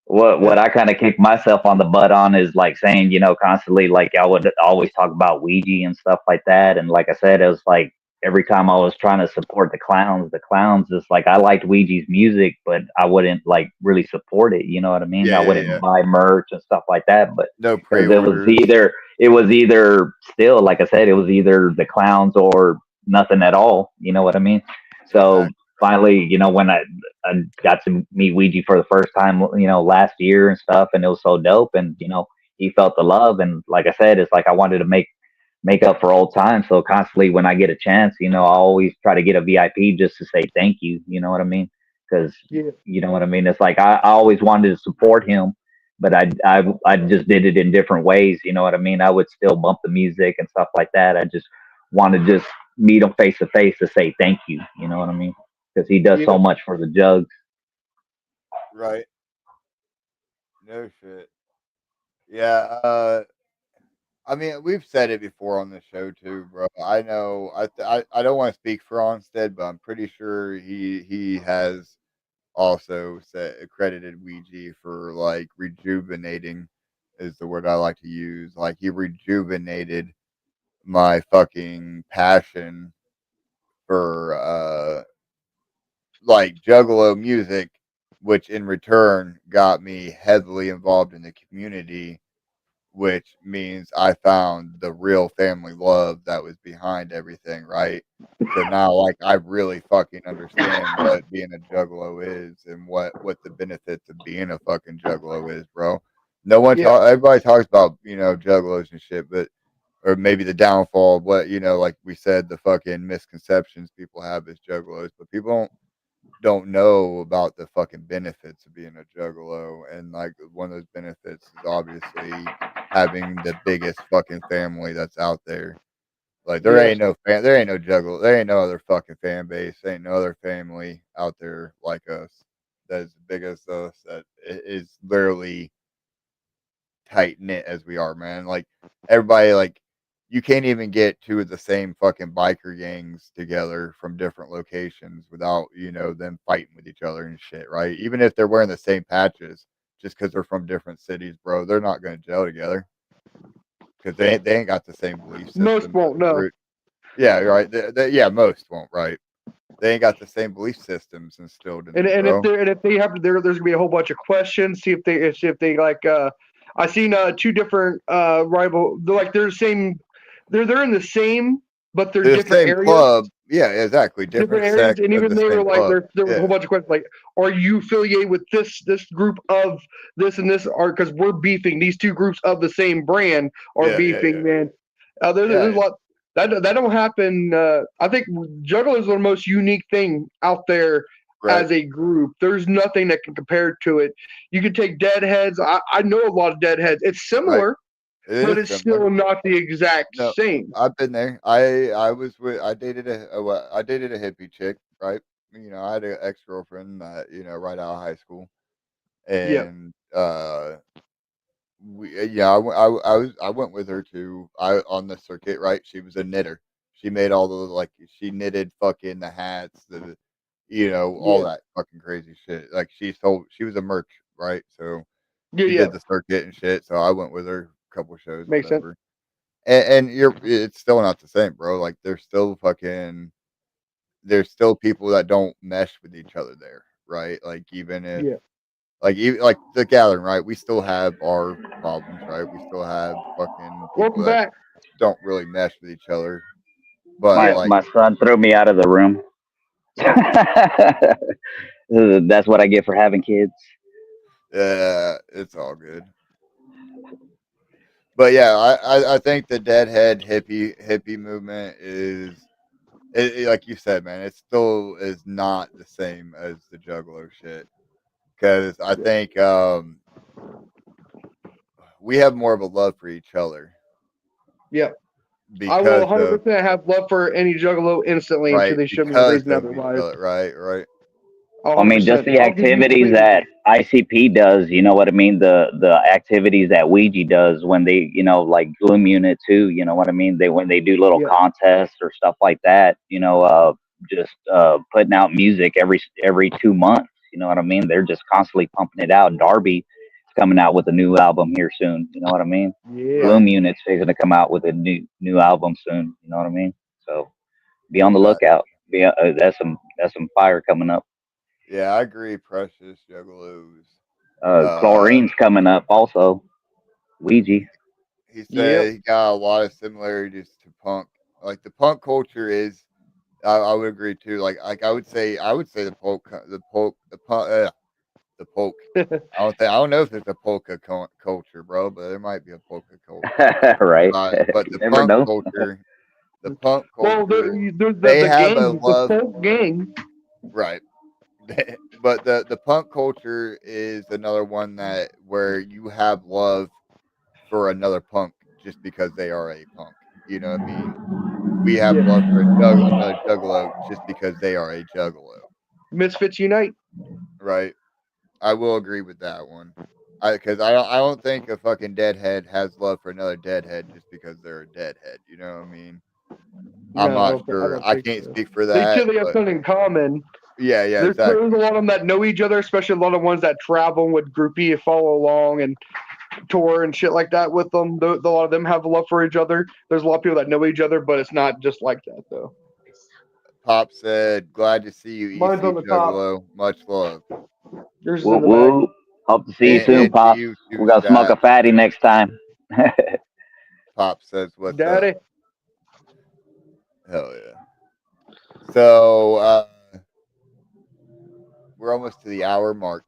Speaker 5: what I kind of kick myself on the butt on is like saying, constantly, like I would always talk about Ouija and stuff like that. And like I said, it was like every time I was trying to support the clowns is like I liked Ouija's music, but I wouldn't like really support it. You know what I mean?
Speaker 1: Yeah,
Speaker 5: I
Speaker 1: yeah,
Speaker 5: wouldn't
Speaker 1: yeah.
Speaker 5: buy merch and stuff like that. But
Speaker 1: No
Speaker 5: because
Speaker 1: pre-orders.
Speaker 5: it was either still, like I said, it was either the clowns or nothing at all. You know what I mean? So
Speaker 1: Exactly.
Speaker 5: finally, when I got to meet Ouija for the first time, last year and stuff, and it was so dope. And he felt the love, and like I said, it's like I wanted to make up for old times. So constantly, when I get a chance, I always try to get a VIP just to say thank you. You know what I mean? Because
Speaker 2: yeah,
Speaker 5: you know what I mean. It's like I always wanted to support him, but I just did it in different ways. You know what I mean? I would still bump the music and stuff like that. I just want to just meet him face to face to say thank you. You know what I mean? Because he does so
Speaker 2: yeah.
Speaker 5: much for the jugs.
Speaker 1: Right. No shit. Yeah. I mean, we've said it before on the show too, bro. I know. I don't want to speak for Onstead, but I'm pretty sure he has also said credited Ouija for like rejuvenating is the word I like to use. Like he rejuvenated my fucking passion for like juggalo music, which in return got me heavily involved in the community, which means I found the real family love that was behind everything, right? So now, like, I really fucking understand what being a juggalo is and what the benefits of being a fucking juggalo is, bro. No one
Speaker 2: Yeah,
Speaker 1: talk. Everybody talks about juggalos and shit, but or maybe the downfall of what like we said, the fucking misconceptions people have as juggalos, but people don't know about the fucking benefits of being a juggalo, and like one of those benefits is obviously having the biggest fucking family that's out there. Like
Speaker 2: yes,
Speaker 1: there ain't no juggalo, there ain't no other fucking fan base, there ain't no other family out there like us that's as big as us that is literally tight knit as we are, man. Like everybody, like you can't even get two of the same fucking biker gangs together from different locations without them fighting with each other and shit, right? Even if they're wearing the same patches, just because they're from different cities, bro, they're not going to gel together because they ain't got the same belief
Speaker 2: most
Speaker 1: systems.
Speaker 2: won't know.
Speaker 1: Yeah, right. Yeah, most won't, right? They ain't got the same belief systems instilled in
Speaker 2: And
Speaker 1: them,
Speaker 2: and if
Speaker 1: bro.
Speaker 2: they and if they have there's gonna be a whole bunch of questions. See if they like. I seen two different rival. They're the same. They're in the same, but they're
Speaker 1: They're the
Speaker 2: different
Speaker 1: same
Speaker 2: areas.
Speaker 1: club. Yeah, exactly.
Speaker 2: Different
Speaker 1: Different
Speaker 2: areas,
Speaker 1: sect
Speaker 2: and
Speaker 1: of
Speaker 2: even
Speaker 1: the
Speaker 2: they were
Speaker 1: same
Speaker 2: like
Speaker 1: club.
Speaker 2: there was a whole
Speaker 1: Yeah,
Speaker 2: bunch of questions like, are you affiliated with this group of this and this? Or because we're beefing, these two groups of the same brand are
Speaker 1: yeah, yeah,
Speaker 2: beefing,
Speaker 1: yeah,
Speaker 2: man. There's a
Speaker 1: yeah.
Speaker 2: lot that don't happen. I think Juggalo is the most unique thing out there
Speaker 1: Right.
Speaker 2: as a group. There's nothing that can compare to it. You can take Deadheads. I know a lot of Deadheads. It's
Speaker 1: Right.
Speaker 2: similar.
Speaker 1: It
Speaker 2: but
Speaker 1: is
Speaker 2: it's
Speaker 1: similar.
Speaker 2: still not the exact
Speaker 1: No,
Speaker 2: same.
Speaker 1: I've been there. I dated I dated a hippie chick, right? I had an ex girlfriend that right out of high school,
Speaker 2: Yep.
Speaker 1: and I went with her to I on the circuit, right? She was a knitter. She made all the like she knitted fucking the hats, all
Speaker 2: Yeah.
Speaker 1: that fucking crazy shit. Like she was a merch, right? So
Speaker 2: Yeah.
Speaker 1: she
Speaker 2: Yeah.
Speaker 1: did the circuit and shit. So I went with her a couple shows,
Speaker 2: Makes sense.
Speaker 1: whatever. And it's still not the same, bro. Like there's still people that don't mesh with each other there, right? Like
Speaker 2: Yeah.
Speaker 1: even like the gathering, right? We still have our problems, right? We still have fucking people
Speaker 2: Welcome
Speaker 1: that
Speaker 2: back.
Speaker 1: don't really mesh with each other. But
Speaker 2: Yeah.
Speaker 1: like,
Speaker 5: My son threw me out of the room. That's what I get for having kids.
Speaker 1: it's all good. But yeah, I think the deadhead hippie movement is like you said, man. It still is not the same as the Juggalo shit because I
Speaker 2: Yeah.
Speaker 1: think we have more of a love for each other
Speaker 2: Yeah. I will
Speaker 1: because of
Speaker 2: 100% have love for any Juggalo instantly until
Speaker 1: right
Speaker 2: they show me a
Speaker 1: because
Speaker 2: reason
Speaker 1: of each
Speaker 2: otherwise.
Speaker 1: other, right.
Speaker 5: I mean, just
Speaker 2: 100%.
Speaker 5: the
Speaker 2: I'll be
Speaker 5: activities
Speaker 2: mutually.
Speaker 5: that ICP does, you know what I mean? The activities that Ouija does when they, like Gloom Unit too, you know what I mean? When they do little
Speaker 2: Yeah.
Speaker 5: contests or stuff like that, just putting out music every 2 months, you know what I mean? They're just constantly pumping it out. Darby is coming out with a new album here soon, you know what I mean?
Speaker 2: Yeah.
Speaker 1: Right.
Speaker 5: Gloom Unit's going to come out with a new album soon, you know what I mean? So be on the
Speaker 1: Exactly.
Speaker 5: lookout. That's some fire coming up.
Speaker 1: Yeah, I agree. Precious Juggalos.
Speaker 5: Chlorine's coming up also. Ouija.
Speaker 1: He
Speaker 2: Yep.
Speaker 1: said he got a lot of similarities to punk. Like the punk culture is, I would agree too. Like I would say the polk. I don't know if there's a polka culture, bro, but there might be a polka culture.
Speaker 5: Right.
Speaker 1: But
Speaker 5: You never know.
Speaker 1: the punk
Speaker 2: Well,
Speaker 1: culture,
Speaker 2: there's
Speaker 1: they
Speaker 2: the
Speaker 1: have a
Speaker 2: gang, the
Speaker 1: love,
Speaker 2: folk gang.
Speaker 1: right? But the punk culture is another one that where you have love for another punk just because they are a punk. You know what I mean? We have love
Speaker 2: Yeah.
Speaker 1: for another juggalo just because they are a juggalo,
Speaker 2: Misfits unite.
Speaker 1: right? I will agree with that one. Because I don't think a fucking deadhead has love for another deadhead just because they're a deadhead. You know what I mean? I'm
Speaker 2: No,
Speaker 1: not
Speaker 2: I
Speaker 1: sure.
Speaker 2: don't
Speaker 1: I
Speaker 2: think
Speaker 1: can't
Speaker 2: so.
Speaker 1: speak for
Speaker 2: They
Speaker 1: that,
Speaker 2: too, they have
Speaker 1: but
Speaker 2: something in common.
Speaker 1: yeah,
Speaker 2: There's a
Speaker 1: exactly.
Speaker 2: lot of them that know each other, especially a lot of ones that travel with groupie and follow along and tour and shit like that with them. A lot of them have a love for each other. There's a lot of people that know each other, but it's not just like that though.
Speaker 1: Pop said, "Glad to see you,
Speaker 2: Mine's
Speaker 1: EC
Speaker 2: on the top.
Speaker 1: Juggalo. Much love."
Speaker 2: Yours is in
Speaker 5: Woo
Speaker 2: the back.
Speaker 5: woo. Hope to see you soon,
Speaker 1: And to
Speaker 5: Pops.
Speaker 1: you too,
Speaker 5: We got to smoke
Speaker 1: Stat.
Speaker 5: a fatty next time.
Speaker 1: Pop says, "What's up?"
Speaker 2: Daddy.
Speaker 1: Hell yeah. So we're almost to the hour mark.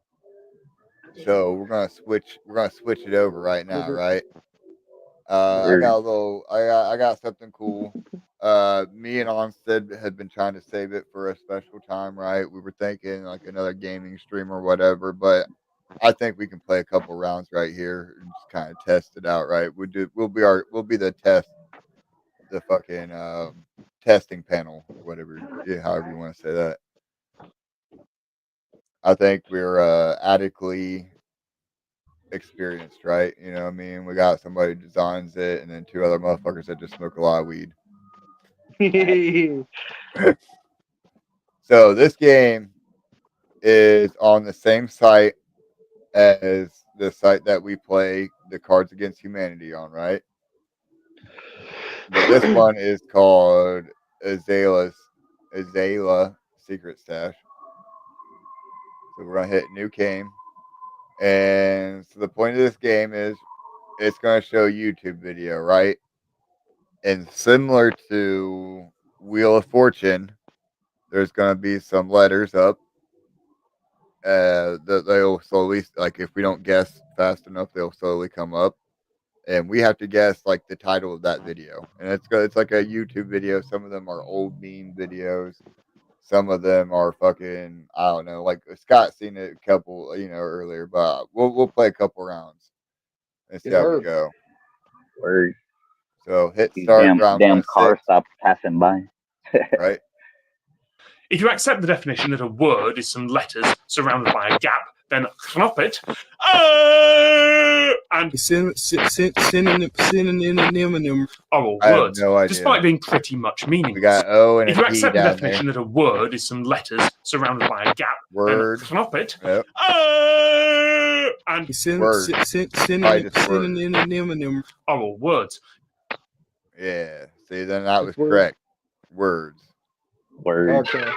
Speaker 1: So we're gonna switch it over right now, right?
Speaker 5: Word.
Speaker 1: I got something cool. Me and Onstead had been trying to save it for a special time, right? We were thinking like another gaming stream or whatever, but I think we can play a couple rounds right here and just kind of test it out, right? We'll be the fucking testing panel, whatever, yeah, however you want to say that. I think we're adequately experienced, right? You know what I mean? We got somebody who designs it and then two other motherfuckers that just smoke a lot of weed. So this game is on the same site as the site that we play the Cards Against Humanity on, right? But this one is called Azala Secret Stash. So we're gonna hit new game. And so the point of this game is it's gonna show YouTube video, right? And similar to Wheel of Fortune, there's gonna be some letters up. That they'll slowly, like if we don't guess fast enough, they'll slowly come up, and we have to guess like the title of that video. And it's like a YouTube video. Some of them are old meme videos. Some of them are fucking I don't know. Like Scott seen it a couple earlier, but we'll play a couple rounds and see
Speaker 2: Yes,
Speaker 1: how we
Speaker 2: sir.
Speaker 1: go.
Speaker 5: Word.
Speaker 1: So hit
Speaker 5: These
Speaker 1: start,
Speaker 5: damn
Speaker 1: round by
Speaker 5: cars
Speaker 1: 6,
Speaker 5: stop passing by.
Speaker 1: right?
Speaker 6: If you accept the definition that a word is some letters surrounded by a gap, then knop it. And
Speaker 7: synonym
Speaker 6: are all
Speaker 1: I have
Speaker 6: words,
Speaker 1: no idea.
Speaker 6: despite being pretty much
Speaker 1: We
Speaker 6: meaningless.
Speaker 1: got O and
Speaker 6: If
Speaker 1: a
Speaker 6: you
Speaker 1: T
Speaker 6: accept the
Speaker 1: down
Speaker 6: definition
Speaker 1: there.
Speaker 6: that a word is some letters surrounded by a gap,
Speaker 1: Word.
Speaker 6: then knop it.
Speaker 1: Yep.
Speaker 6: And
Speaker 1: Word.
Speaker 7: synonym
Speaker 6: are all words.
Speaker 1: Yeah. See, then that was
Speaker 2: Word.
Speaker 1: correct. Words.
Speaker 5: Word.
Speaker 2: Okay.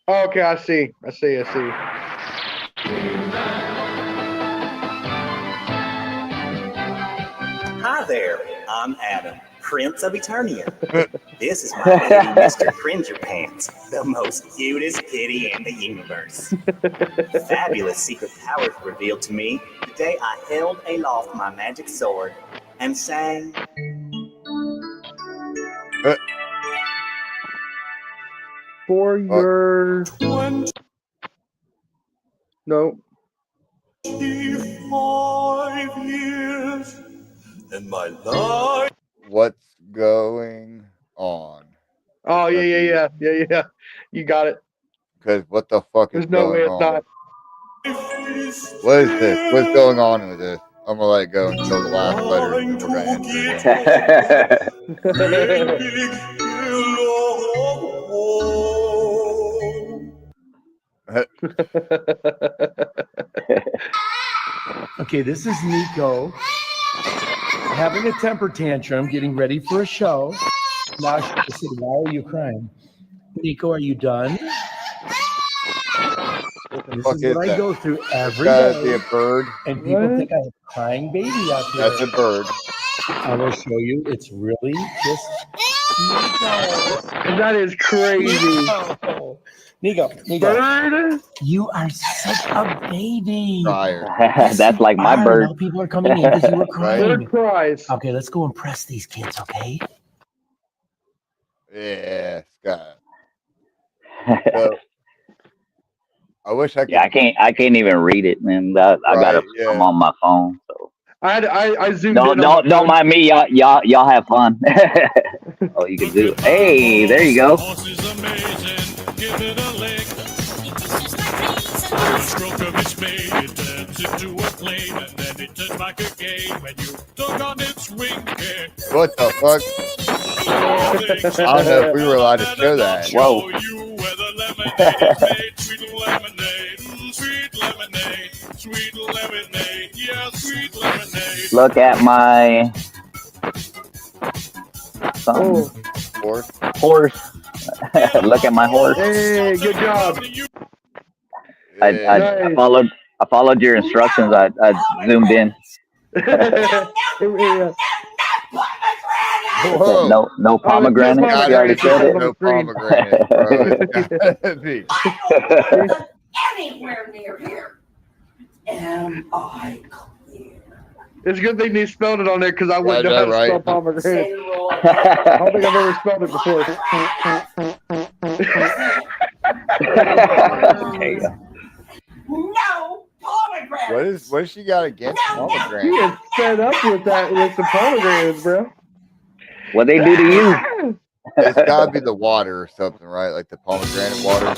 Speaker 2: Okay, I see.
Speaker 8: Hi there, I'm Adam, Prince of Eternia. This is my kitty, Mr. Cringerpants, the most cutest kitty in the universe. Fabulous secret powers revealed to me the day I held aloft my magic sword and sang.
Speaker 2: For your... No.
Speaker 9: 25 years in my life.
Speaker 1: What's going on?
Speaker 2: Oh, yeah. You got it.
Speaker 1: Because what the fuck is
Speaker 2: There's no way
Speaker 1: going
Speaker 2: it's
Speaker 1: on?
Speaker 2: not.
Speaker 1: What is this? What's going on with this? I'm gonna let it go until the last letter, and then we're gonna enter it.
Speaker 10: Okay, this is Nico having a temper tantrum, getting ready for a show. Now she said, "Why are you crying?" Nico, are you done? This is what I go through every day.
Speaker 1: Gotta be a bird.
Speaker 10: And people think I have a crying baby out here.
Speaker 1: That's a bird.
Speaker 10: I will show you. It's really just Nico.
Speaker 2: That is crazy.
Speaker 10: Nico.
Speaker 2: Bird?
Speaker 10: You are such a baby.
Speaker 5: That's like my bird.
Speaker 10: Now people are coming in because you were crying.
Speaker 2: Bird cries.
Speaker 10: Okay, let's go impress these kids, okay?
Speaker 1: Yeah, Scott. So, I wish I could.
Speaker 5: Yeah, I can't even read it, man. I gotta.
Speaker 1: Yeah.
Speaker 5: I'm on my phone, so.
Speaker 2: I zoomed
Speaker 5: Don't
Speaker 2: in.
Speaker 5: don't mind me, y'all have fun. Oh, you can do it. Hey, there you go.
Speaker 9: Stroke of its mane, it turns into a plane, and then it turns back again when you tug on its wing.
Speaker 1: What the fuck? I don't know if we were allowed to show that.
Speaker 5: Whoa.
Speaker 9: Sweet lemonade, yeah, sweet lemonade.
Speaker 5: Look at my horse. Look at my horse.
Speaker 2: Hey, good job.
Speaker 5: I followed your instructions. I zoomed in.
Speaker 1: Whoa.
Speaker 5: No pomegranate. You already said it.
Speaker 1: No pomegranate, bro.
Speaker 11: Anywhere near here. Am I clear?
Speaker 2: It's a good thing they spelled it on there because I wouldn't know how to spell pomegranate.
Speaker 11: Roll.
Speaker 2: I don't think I've ever spelled it before.
Speaker 5: There you go.
Speaker 11: No pomegranate.
Speaker 1: What has she got against pomegranate?
Speaker 2: He is fed up with that with the pomegranates, bro.
Speaker 5: What they do to you?
Speaker 1: It's gotta be the water or something, right? Like the pomegranate water.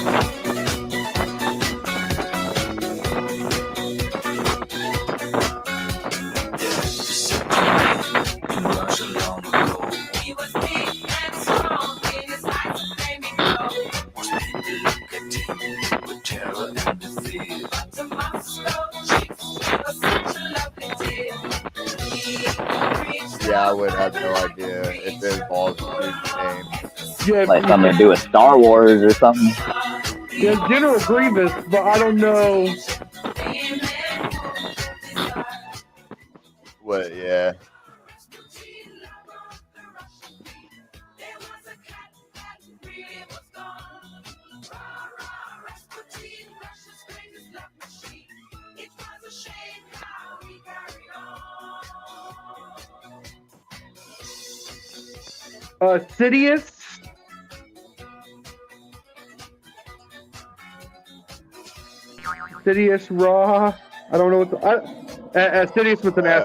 Speaker 1: Yeah, I would have no idea if it involves a huge name.
Speaker 2: Yeah,
Speaker 5: Like something to do with Star Wars or something.
Speaker 2: Yeah, General Grievous, but I don't know.
Speaker 1: What? Yeah.
Speaker 2: Sidious. Sidious Raw. I don't know what the. Sidious with an S.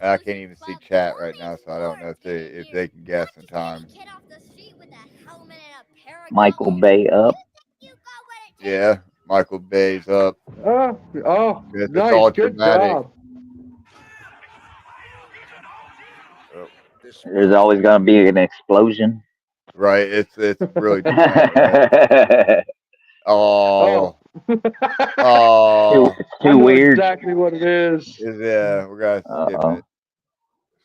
Speaker 1: I can't even see chat right now, so I don't know if they can guess in time.
Speaker 5: Michael Bay up.
Speaker 1: Yeah, Michael Bay's up.
Speaker 2: Oh,
Speaker 1: It's
Speaker 2: nice.
Speaker 1: all
Speaker 2: Good
Speaker 1: dramatic.
Speaker 2: job.
Speaker 1: Oh,
Speaker 5: There's always gonna be an explosion.
Speaker 1: right, it's really dramatic. Right? Oh, oh,
Speaker 5: It's
Speaker 2: I
Speaker 5: too
Speaker 2: know
Speaker 5: weird.
Speaker 2: exactly what it is.
Speaker 1: yeah, we gotta skip
Speaker 5: Uh-oh.
Speaker 1: it.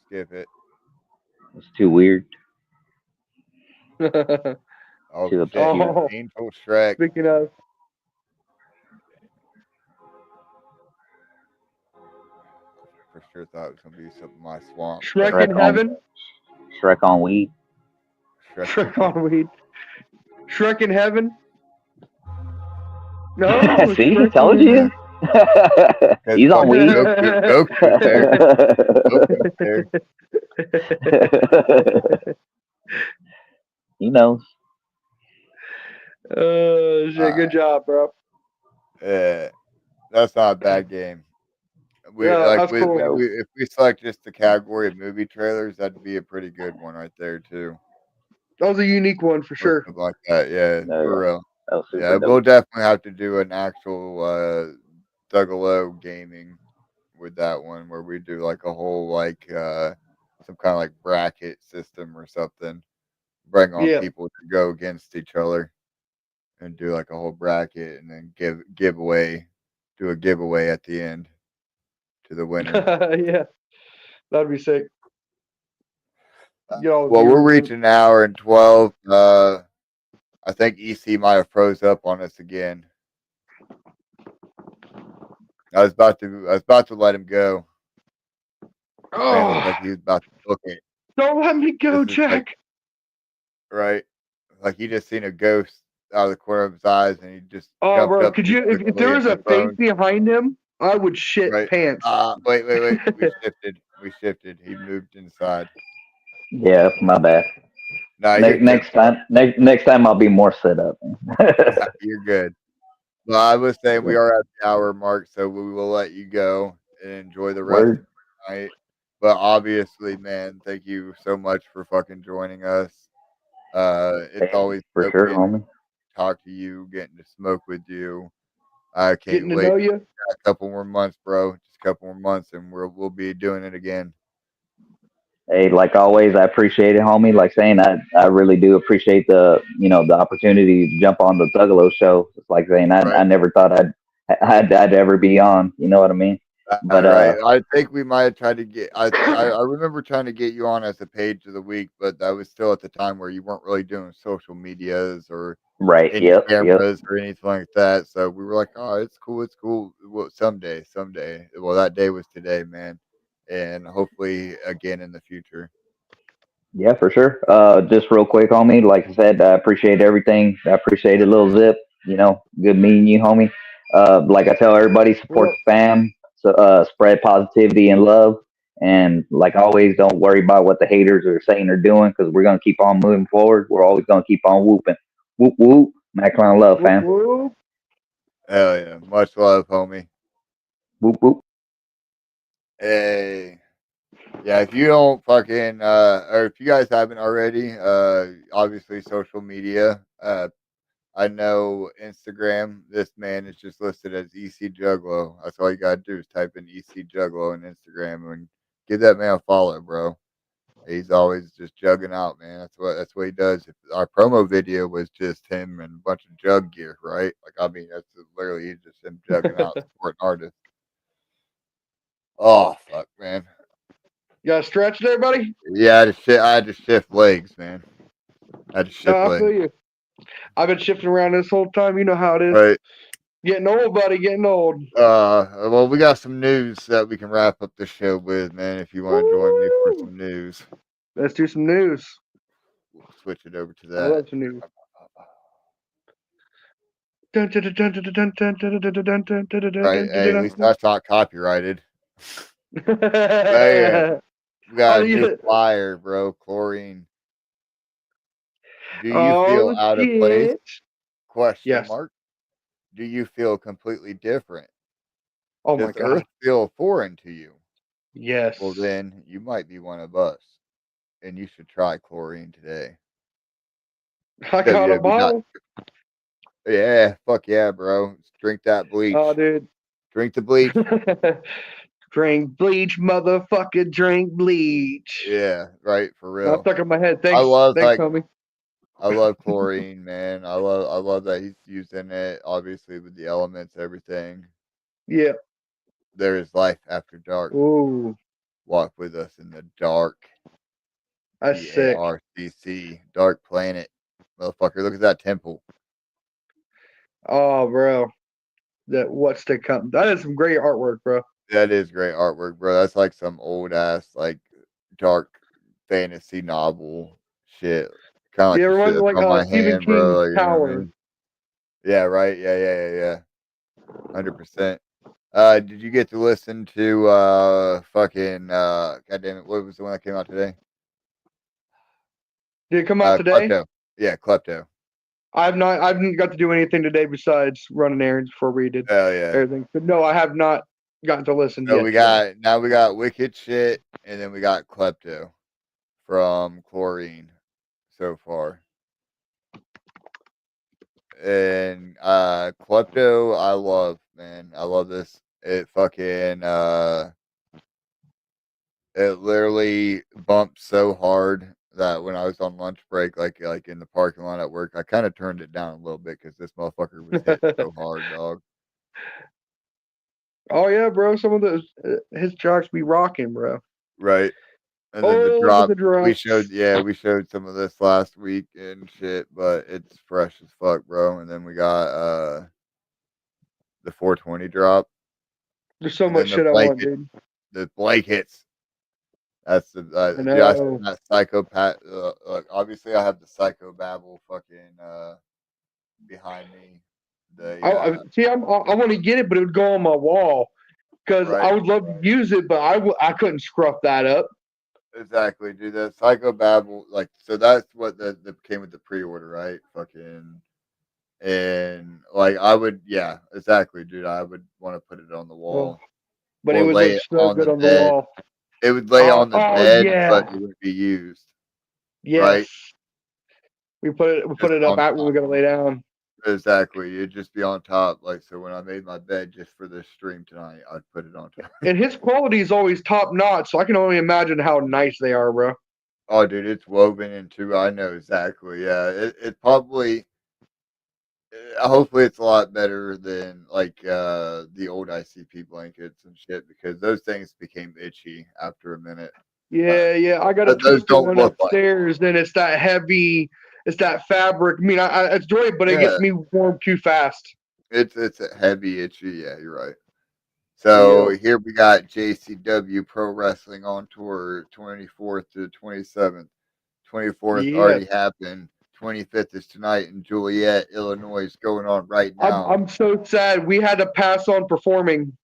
Speaker 1: Skip it.
Speaker 5: It's too weird.
Speaker 1: Oh
Speaker 5: Too
Speaker 1: shit!
Speaker 5: obscure.
Speaker 2: Oh,
Speaker 1: Angel Shrek.
Speaker 2: speaking of,
Speaker 1: For sure thought it was gonna be something my swamp.
Speaker 2: Shrek
Speaker 1: But
Speaker 2: in heaven,
Speaker 5: Shrek on weed.
Speaker 2: Shrek on weed, Shrek in heaven. No, it's
Speaker 5: See,
Speaker 2: Shrek
Speaker 5: told
Speaker 2: in
Speaker 5: you.
Speaker 1: because
Speaker 5: He's on
Speaker 1: fucking
Speaker 5: weed.
Speaker 1: Goku's there. Goku's there.
Speaker 5: He knows.
Speaker 2: Oh shit! Good job, bro.
Speaker 1: Yeah, that's not a bad game.
Speaker 2: Yeah, that's cool.
Speaker 1: If we select just the category of movie trailers, that'd be a pretty good one right there too.
Speaker 2: That was a unique one for
Speaker 1: Or
Speaker 2: sure.
Speaker 1: something like that. Yeah, for real.
Speaker 5: That was super
Speaker 1: Yeah,
Speaker 5: dope.
Speaker 1: we'll definitely have to do an actual Juggalo gaming with that one where we do like a whole some kind of like bracket system or something. Bring on
Speaker 2: Yeah.
Speaker 1: people to go against each other and do like a whole bracket and then do a giveaway at the end to the winner.
Speaker 2: Yeah, that'd be sick. Get all the
Speaker 1: Well, we're
Speaker 2: viewers in.
Speaker 1: reaching an hour and 12. I think EC might have froze up on us again. I was about to let him go. Man looked like he was about to book it.
Speaker 2: Don't let me go,
Speaker 1: This is like-
Speaker 2: Jack.
Speaker 1: Right? Like he just seen a ghost out of the corner of his eyes and he just
Speaker 2: Oh,
Speaker 1: jumped
Speaker 2: bro,
Speaker 1: up
Speaker 2: could
Speaker 1: too
Speaker 2: you? If
Speaker 1: quickly
Speaker 2: there
Speaker 1: in
Speaker 2: was
Speaker 1: the
Speaker 2: a face
Speaker 1: phone.
Speaker 2: behind him, I would shit
Speaker 1: Right.
Speaker 2: pants.
Speaker 1: Wait. We shifted. He moved inside.
Speaker 5: Yeah, my bad.
Speaker 1: No, you're
Speaker 5: Next time I'll be more set up.
Speaker 1: You're good. Well, I was saying we are at the hour mark, so we will let you go and enjoy the rest of
Speaker 5: Word.
Speaker 1: the night. But obviously, man, thank you so much for fucking joining us. It's
Speaker 5: Hey,
Speaker 1: always
Speaker 5: for
Speaker 1: dope
Speaker 5: sure,
Speaker 1: getting
Speaker 5: homie.
Speaker 1: to talk to you, getting to smoke with you. I can't
Speaker 2: Getting to
Speaker 1: wait.
Speaker 2: know you.
Speaker 1: A couple more months, bro. Just a couple more months, and we'll be doing it again.
Speaker 5: Hey, like always, I appreciate it, homie. Like saying, I really do appreciate the opportunity to jump on the Juggalo show. It's like saying, I
Speaker 1: Right.
Speaker 5: never thought I'd ever be on. You know what I mean? But
Speaker 1: Right. I think we might have tried to get. I remember trying to get you on as a page of the week, but that was still at the time where you weren't really doing social medias or
Speaker 5: right,
Speaker 1: any
Speaker 5: yep.
Speaker 1: cameras or anything like that. So we were like, oh, it's cool. Well, someday. Well, that day was today, man, and hopefully again in the future.
Speaker 5: Yeah, for sure. Just real quick, homie. Like I said, I appreciate everything. I appreciate a little zip. Good meeting you, homie. Like I tell everybody, support the fam. So, spread positivity and love. And like always, don't worry about what the haters are saying or doing because we're gonna keep on moving forward. We're always gonna keep on whooping. Whoop whoop. Mac love, fam.
Speaker 2: Whoop.
Speaker 1: Hell yeah, much love, homie.
Speaker 5: Whoop whoop.
Speaker 1: Hey. Yeah, if you don't fucking or if you guys haven't already, obviously social media. I know Instagram. This man is just listed as EC Juggalo. That's all you gotta do is type in EC Juggalo on Instagram and give that man a follow, bro. He's always just jugging out, man. That's what he does. If our promo video was just him and a bunch of jug gear, right? Like I mean, that's literally he's just him jugging out, supporting artists. Oh fuck, man.
Speaker 2: You got stretch there, buddy?
Speaker 1: Yeah, I had to shift legs, man. I had to shift
Speaker 2: I
Speaker 1: legs.
Speaker 2: feel you. I've been shifting around this whole time. You know how it is.
Speaker 1: Right.
Speaker 2: Getting old, buddy. Getting old.
Speaker 1: Well, we got some news that we can wrap up the show with, man. If you want to join me for some news,
Speaker 2: let's do some news.
Speaker 1: We'll switch it over to
Speaker 2: I
Speaker 1: that.
Speaker 2: love some news.
Speaker 1: Right. Hey, at least that's not copyrighted. Yeah. We got a new flyer, bro. Chlorine. Do you feel out of place? Question mark. Do you feel completely different?
Speaker 2: Oh my
Speaker 1: Does
Speaker 2: God.
Speaker 1: Earth feel foreign to you?
Speaker 2: Yes.
Speaker 1: Well, then you might be one of us, and you should try chlorine today.
Speaker 2: I got a bottle.
Speaker 1: Yeah, fuck yeah, bro. Drink that bleach.
Speaker 2: Oh, dude.
Speaker 1: Drink the bleach.
Speaker 2: Drink bleach, motherfucker. Drink bleach.
Speaker 1: Yeah, right, for
Speaker 2: That's
Speaker 1: real.
Speaker 2: stuck in my head.
Speaker 1: I
Speaker 2: Thanks,
Speaker 1: love
Speaker 2: homie.
Speaker 1: I love chlorine, man. I love that he's using it, obviously with the elements, everything.
Speaker 2: Yeah.
Speaker 1: There is life after dark.
Speaker 2: Ooh.
Speaker 1: Walk with us in the dark.
Speaker 2: That's sick.
Speaker 1: DARCC, Dark Planet. Motherfucker, look at that temple.
Speaker 2: Oh, bro. What's to come? That is some great artwork, bro.
Speaker 1: That is great artwork, bro. That's like some old ass, like dark fantasy novel shit. Kind of like
Speaker 2: Yeah, it
Speaker 1: the shit
Speaker 2: reminds me
Speaker 1: that's
Speaker 2: like
Speaker 1: on my
Speaker 2: Stephen
Speaker 1: hand, bro.
Speaker 2: King's
Speaker 1: Like, you know what I
Speaker 2: Tower.
Speaker 1: mean? Yeah, right. Yeah. 100%. Did you get to listen to fucking goddamn it, what was the one that came out today?
Speaker 2: Did it come out today?
Speaker 1: Klepto. Yeah, Klepto.
Speaker 2: I haven't got to do anything today besides running errands before we did everything. But no, I have not gotten to listen
Speaker 1: So
Speaker 2: yet.
Speaker 1: we got Wicked Shit, and then we got Klepto from Chlorine so far. And Klepto I love, man. I love this. It fucking it literally bumped so hard that when I was on lunch break, like in the parking lot at work, I kind of turned it down a little bit because this motherfucker was hitting so hard, dog.
Speaker 2: Oh yeah, bro. Some of those his jocks be rocking, bro.
Speaker 1: Right. And then the drop,
Speaker 2: the drops.
Speaker 1: we showed some of this last week and shit, but it's fresh as fuck, bro. And then we got the 420 drop.
Speaker 2: There's so
Speaker 1: and
Speaker 2: much
Speaker 1: then
Speaker 2: shit I want, dude.
Speaker 1: The blankets. That's the
Speaker 2: I
Speaker 1: dude, I seen
Speaker 2: know.
Speaker 1: that psychopath. Look, obviously, I have the psychobabble fucking behind me.
Speaker 2: See, I want to get it, but it would go on my wall because
Speaker 1: Right.
Speaker 2: I would love to use it, but I couldn't scruff that up.
Speaker 1: Exactly, dude. The psychobabble, like, so that's what the came with the pre-order, right? Fucking, and like I would, yeah, exactly, dude. I would want to put it on the wall,
Speaker 2: But
Speaker 1: or
Speaker 2: it would
Speaker 1: lay
Speaker 2: look
Speaker 1: it
Speaker 2: so
Speaker 1: on
Speaker 2: good
Speaker 1: the
Speaker 2: on the
Speaker 1: bed.
Speaker 2: wall.
Speaker 1: It would lay on the bed,
Speaker 2: yeah.
Speaker 1: but it wouldn't be used.
Speaker 2: Yes.
Speaker 1: Right?
Speaker 2: We put it up out when we're gonna lay down.
Speaker 1: Exactly. It'd just be on top. Like, so when I made my bed just for this stream tonight, I'd put it on top.
Speaker 2: And his quality is always top notch, so I can only imagine how nice they are, bro.
Speaker 1: Oh, dude, it's woven into. I know exactly. Yeah, it probably. Hopefully, it's a lot better than like the old ICP blankets and shit because those things became itchy after a minute.
Speaker 2: Yeah. I got a
Speaker 1: Those
Speaker 2: twisted
Speaker 1: don't
Speaker 2: one
Speaker 1: look
Speaker 2: upstairs, and it's that heavy. It's that fabric. I mean, I enjoy it, but it gets me warm too fast.
Speaker 1: It's a heavy itchy. Yeah, you're right. So here we got JCW Pro Wrestling on tour 24th to 27th. 24th already happened. 25th is tonight in Joliet, Illinois. Is going on right now.
Speaker 2: I'm so sad. We had to pass on performing.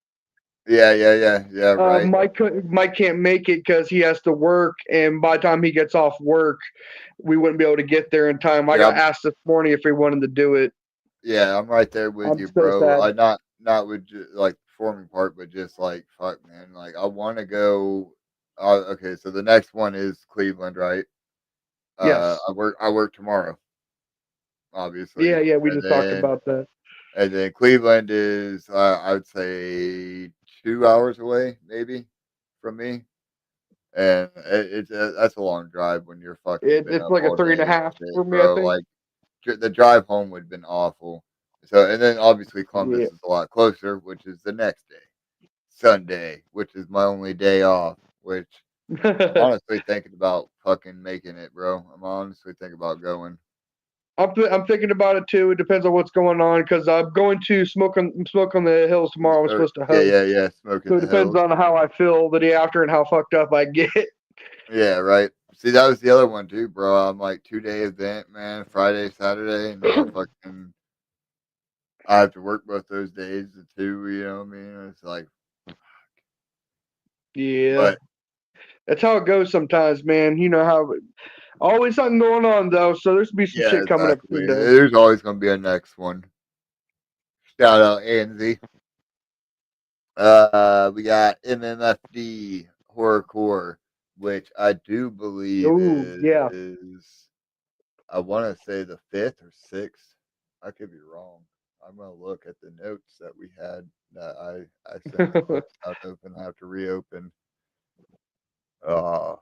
Speaker 1: Yeah, right.
Speaker 2: Mike can't make it because he has to work, and by the time he gets off work, we wouldn't be able to get there in time. I got asked this morning if we wanted to do it.
Speaker 1: Yeah, I'm right there with you, bro.
Speaker 2: Sad.
Speaker 1: I not with like performing part, but just like fuck, man. Like I want to go. Okay, so the next one is Cleveland, right?
Speaker 2: Yes.
Speaker 1: I work tomorrow. Obviously.
Speaker 2: Yeah. We just talked about that.
Speaker 1: And then Cleveland is, I would say, 2 hours away, maybe, from me. And that's a long drive when you're fucking.
Speaker 2: It's like a 3.5 for me,
Speaker 1: bro.
Speaker 2: I think.
Speaker 1: Like the drive home would have been awful. So, and then obviously Columbus is a lot closer, which is the next day, Sunday, which is my only day off. Which I'm honestly thinking about fucking making it, bro. I'm honestly thinking about going.
Speaker 2: I'm thinking about it too. It depends on what's going on because I'm going to smoke on the hills tomorrow. I'm supposed to host.
Speaker 1: Yeah. Smoking.
Speaker 2: So it depends on how I feel the day after and how fucked up I get.
Speaker 1: Yeah, right. See, that was the other one too, bro. I'm like 2-day event, man. Friday, Saturday, and then fucking. I have to work both those days too. You know what I mean? It's like.
Speaker 2: Yeah. But, that's how it goes sometimes, man. You know how. Always something going on though, so there's gonna be some shit coming up.
Speaker 1: There's always gonna be a next one. Shout out Anzy. We got MMFD horrorcore, which I do believe
Speaker 2: Ooh, yeah.
Speaker 1: is I want to say the 5th or 6th. I could be wrong. I'm gonna look at the notes that we had that I sent the books out open. I have to reopen. Uh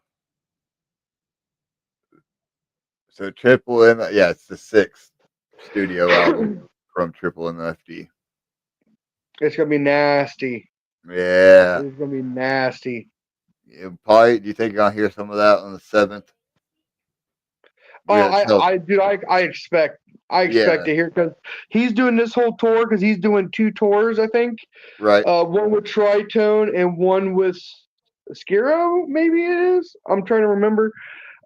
Speaker 1: so Triple M, yeah, it's the 6th studio album from Triple MFD.
Speaker 2: It's gonna be nasty.
Speaker 1: Yeah.
Speaker 2: It's gonna be nasty.
Speaker 1: Probably. Do you think I'll hear some of that on the 7th?
Speaker 2: Dude, I expect
Speaker 1: Yeah.
Speaker 2: to hear because he's doing this whole tour because he's doing 2 tours, I think.
Speaker 1: Right.
Speaker 2: One with Tritone and one with Skiro, maybe it is. I'm trying to remember.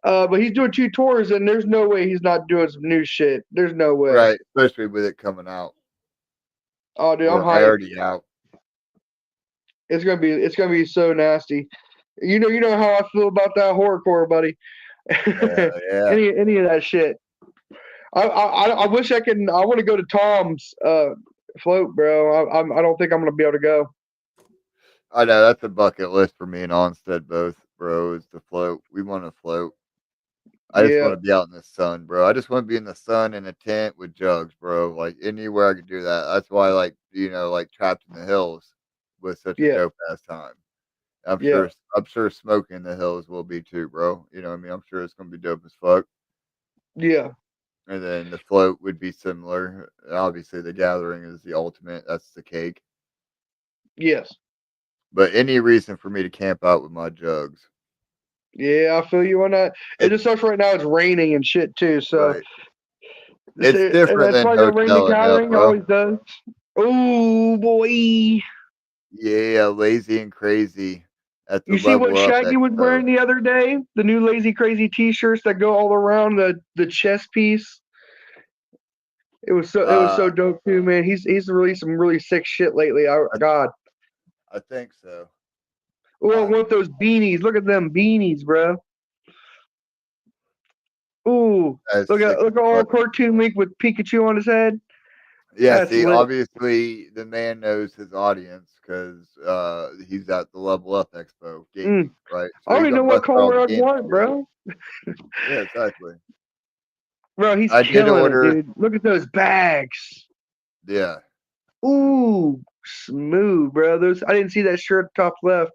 Speaker 2: But he's doing 2 tours, and there's no way he's not doing some new shit. There's no way.
Speaker 1: Right. Especially with it coming out.
Speaker 2: Oh, dude, I'm
Speaker 1: Or
Speaker 2: hyped.
Speaker 1: already out.
Speaker 2: It's gonna be so nasty. You know how I feel about that horrorcore, buddy.
Speaker 1: Yeah.
Speaker 2: Any of that shit. I wish I can. I want to go to Tom's float, bro. I don't think I'm gonna be able to go.
Speaker 1: I know that's a bucket list for me and Onstead both, bro. Is to float. We want to float. I just want to be out in the sun, bro. I just want to be in the sun in a tent with jugs, bro. Like anywhere I could do that. That's why, like like Trapped in the Hills was such a dope ass time. I'm sure Smoking in the Hills will be too, bro. You know what I mean? I'm sure it's gonna be dope as fuck.
Speaker 2: Yeah.
Speaker 1: And then the float would be similar. Obviously, the gathering is the ultimate. That's the cake.
Speaker 2: Yes.
Speaker 1: But any reason for me to camp out with my jugs.
Speaker 2: Yeah, I feel you on that. It just sucks right now. It's raining and shit too. So
Speaker 1: it's different
Speaker 2: it's
Speaker 1: than
Speaker 2: probably gonna rain the
Speaker 1: hoteling up,
Speaker 2: gathering.
Speaker 1: bro.
Speaker 2: Always does. Oh boy.
Speaker 1: Yeah, lazy and crazy at the
Speaker 2: You see what
Speaker 1: Level Up
Speaker 2: Shaggy was
Speaker 1: Expo.
Speaker 2: wearing the other day? The new Lazy Crazy T-shirts that go all around the chest piece. It was so dope too, man. He's released some really sick shit lately. God.
Speaker 1: I think so.
Speaker 2: Oh, I want those beanies. Look at them beanies, bro. Ooh, look at all Cartoon Week with Pikachu on his head.
Speaker 1: Yeah,
Speaker 2: That's
Speaker 1: see,
Speaker 2: lit.
Speaker 1: obviously the man knows his audience because he's at the Level Up Expo gaming, right? So
Speaker 2: I don't
Speaker 1: he's
Speaker 2: even know
Speaker 1: gonna
Speaker 2: what
Speaker 1: bust out all
Speaker 2: color
Speaker 1: the
Speaker 2: I'd
Speaker 1: gaming
Speaker 2: want,
Speaker 1: gear.
Speaker 2: bro.
Speaker 1: Yeah, exactly.
Speaker 2: Bro, he's
Speaker 1: I did
Speaker 2: killing
Speaker 1: order.
Speaker 2: it, dude. Look at those bags.
Speaker 1: Yeah.
Speaker 2: Ooh, smooth, bro. I didn't see that shirt top left.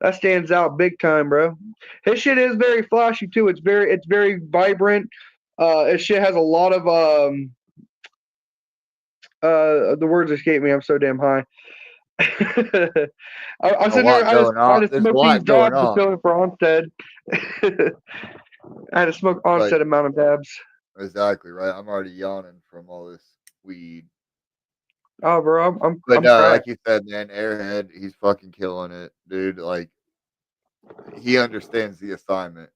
Speaker 2: That stands out big time, bro. His shit is very flashy too. It's very vibrant. His shit has a lot of the words escape me. I'm so damn high. I
Speaker 1: A
Speaker 2: said
Speaker 1: lot
Speaker 2: I
Speaker 1: going on.
Speaker 2: had to
Speaker 1: There's a
Speaker 2: smoke
Speaker 1: lot
Speaker 2: these
Speaker 1: going
Speaker 2: dabs to
Speaker 1: on.
Speaker 2: fill in for Onstead. I had to smoke Onstead amount of dabs.
Speaker 1: Exactly right. I'm already yawning from all this weed.
Speaker 2: Oh, bro,
Speaker 1: But
Speaker 2: I'm
Speaker 1: no,
Speaker 2: cracked.
Speaker 1: like you said, man, Airhead, he's fucking killing it, dude. Like he understands the assignment.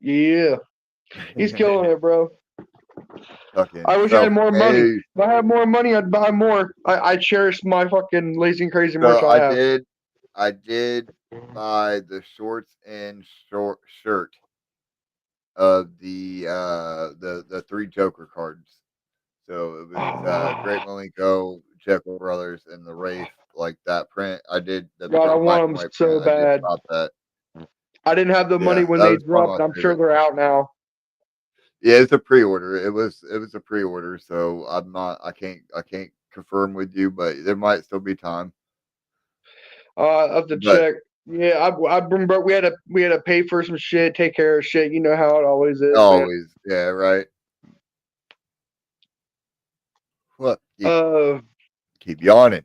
Speaker 2: Yeah, he's killing it, bro.
Speaker 1: Fucking
Speaker 2: I wish I had more money. If I had more money, I'd buy more. I cherish my fucking Lazy and Crazy merch
Speaker 1: So
Speaker 2: I have.
Speaker 1: I did buy the shorts and short shirt of the 3 Joker cards. So it was Great Malenko, Jekyll Brothers, and the Wraith. Like that print, I did the
Speaker 2: God, I
Speaker 1: black
Speaker 2: want
Speaker 1: and
Speaker 2: them
Speaker 1: white
Speaker 2: so
Speaker 1: print. I did
Speaker 2: bad.
Speaker 1: cop that.
Speaker 2: I didn't have the money
Speaker 1: Yeah,
Speaker 2: when
Speaker 1: that
Speaker 2: they
Speaker 1: was one of
Speaker 2: dropped.
Speaker 1: my
Speaker 2: I'm sure
Speaker 1: favorites.
Speaker 2: they're out now.
Speaker 1: Yeah, it's a pre-order. It was a pre-order, so I'm not. I can't confirm with you, but there might still be time.
Speaker 2: I have to
Speaker 1: But
Speaker 2: check. Yeah, I remember we had to pay for some shit, take care of shit. You know how it always is, man.
Speaker 1: always, yeah, right. Look, keep yawning.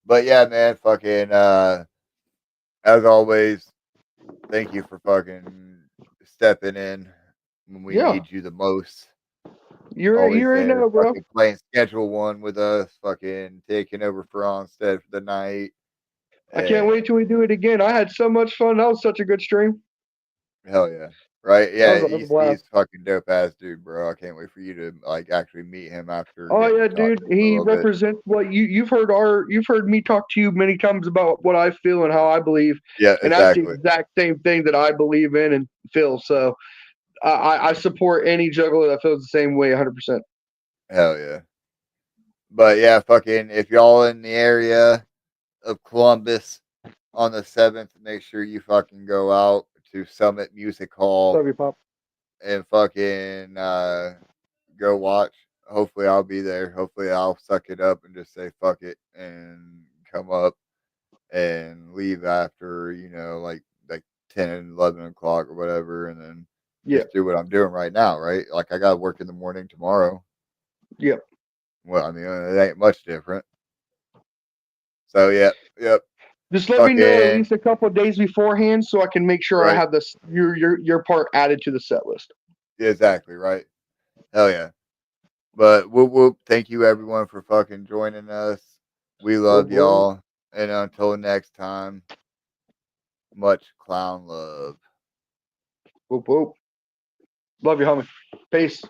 Speaker 1: But yeah, man, fucking. As always, thank you for fucking stepping in when we need you the most.
Speaker 2: You
Speaker 1: Always
Speaker 2: already
Speaker 1: there,
Speaker 2: know, bro.
Speaker 1: fucking playing schedule one with us, fucking taking over for Onstead for the night.
Speaker 2: I can't wait till we do it again. I had so much fun. That was such a good stream.
Speaker 1: Hell yeah. Right? Yeah,
Speaker 2: That was a blast.
Speaker 1: he's fucking dope ass dude, bro. I can't wait for you to like actually meet him after.
Speaker 2: Oh
Speaker 1: getting
Speaker 2: yeah,
Speaker 1: to talk
Speaker 2: dude.
Speaker 1: to him a
Speaker 2: He
Speaker 1: little bit.
Speaker 2: represents what you've heard me talk to you many times about what I feel and how I believe.
Speaker 1: Yeah,
Speaker 2: and that's the
Speaker 1: exactly.
Speaker 2: exact same thing that I believe in and feel. So I support any juggler that feels the same way 100%.
Speaker 1: Hell yeah. But yeah, fucking if y'all in the area of Columbus, on the 7th, make sure you fucking go out to Summit Music Hall.
Speaker 2: Love you, Pop.
Speaker 1: And fucking go watch. Hopefully I'll be there. Hopefully I'll suck it up and just say fuck it and come up and leave after, like 10 and 11 o'clock or whatever, and then just do what I'm doing right now, right? Like I got to work in the morning tomorrow.
Speaker 2: Yep.
Speaker 1: Well, I mean, it ain't much different. So, yep.
Speaker 2: Just let me know at least a couple of days beforehand so I can make sure I have this your part added to the set list.
Speaker 1: Exactly, right? Hell yeah. But whoop, thank you everyone for fucking joining us. We love y'all. And until next time, much clown love.
Speaker 2: Whoop whoop. Love you, homie. Peace.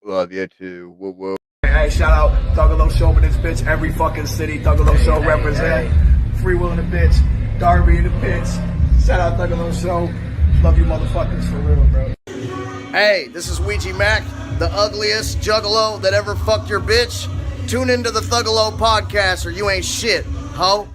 Speaker 1: Love you too. Whoop whoop.
Speaker 12: Hey, shout out Thuggalo Show in this bitch. Every fucking city Thuggalo Show represent. Free Will in the bitch. Darby in the pits. Shout out Thuggalo Show. Love you motherfuckers for real, bro.
Speaker 13: Hey, this is Ouija Mac, the ugliest juggalo that ever fucked your bitch. Tune into the Thuggalo podcast or you ain't shit, ho.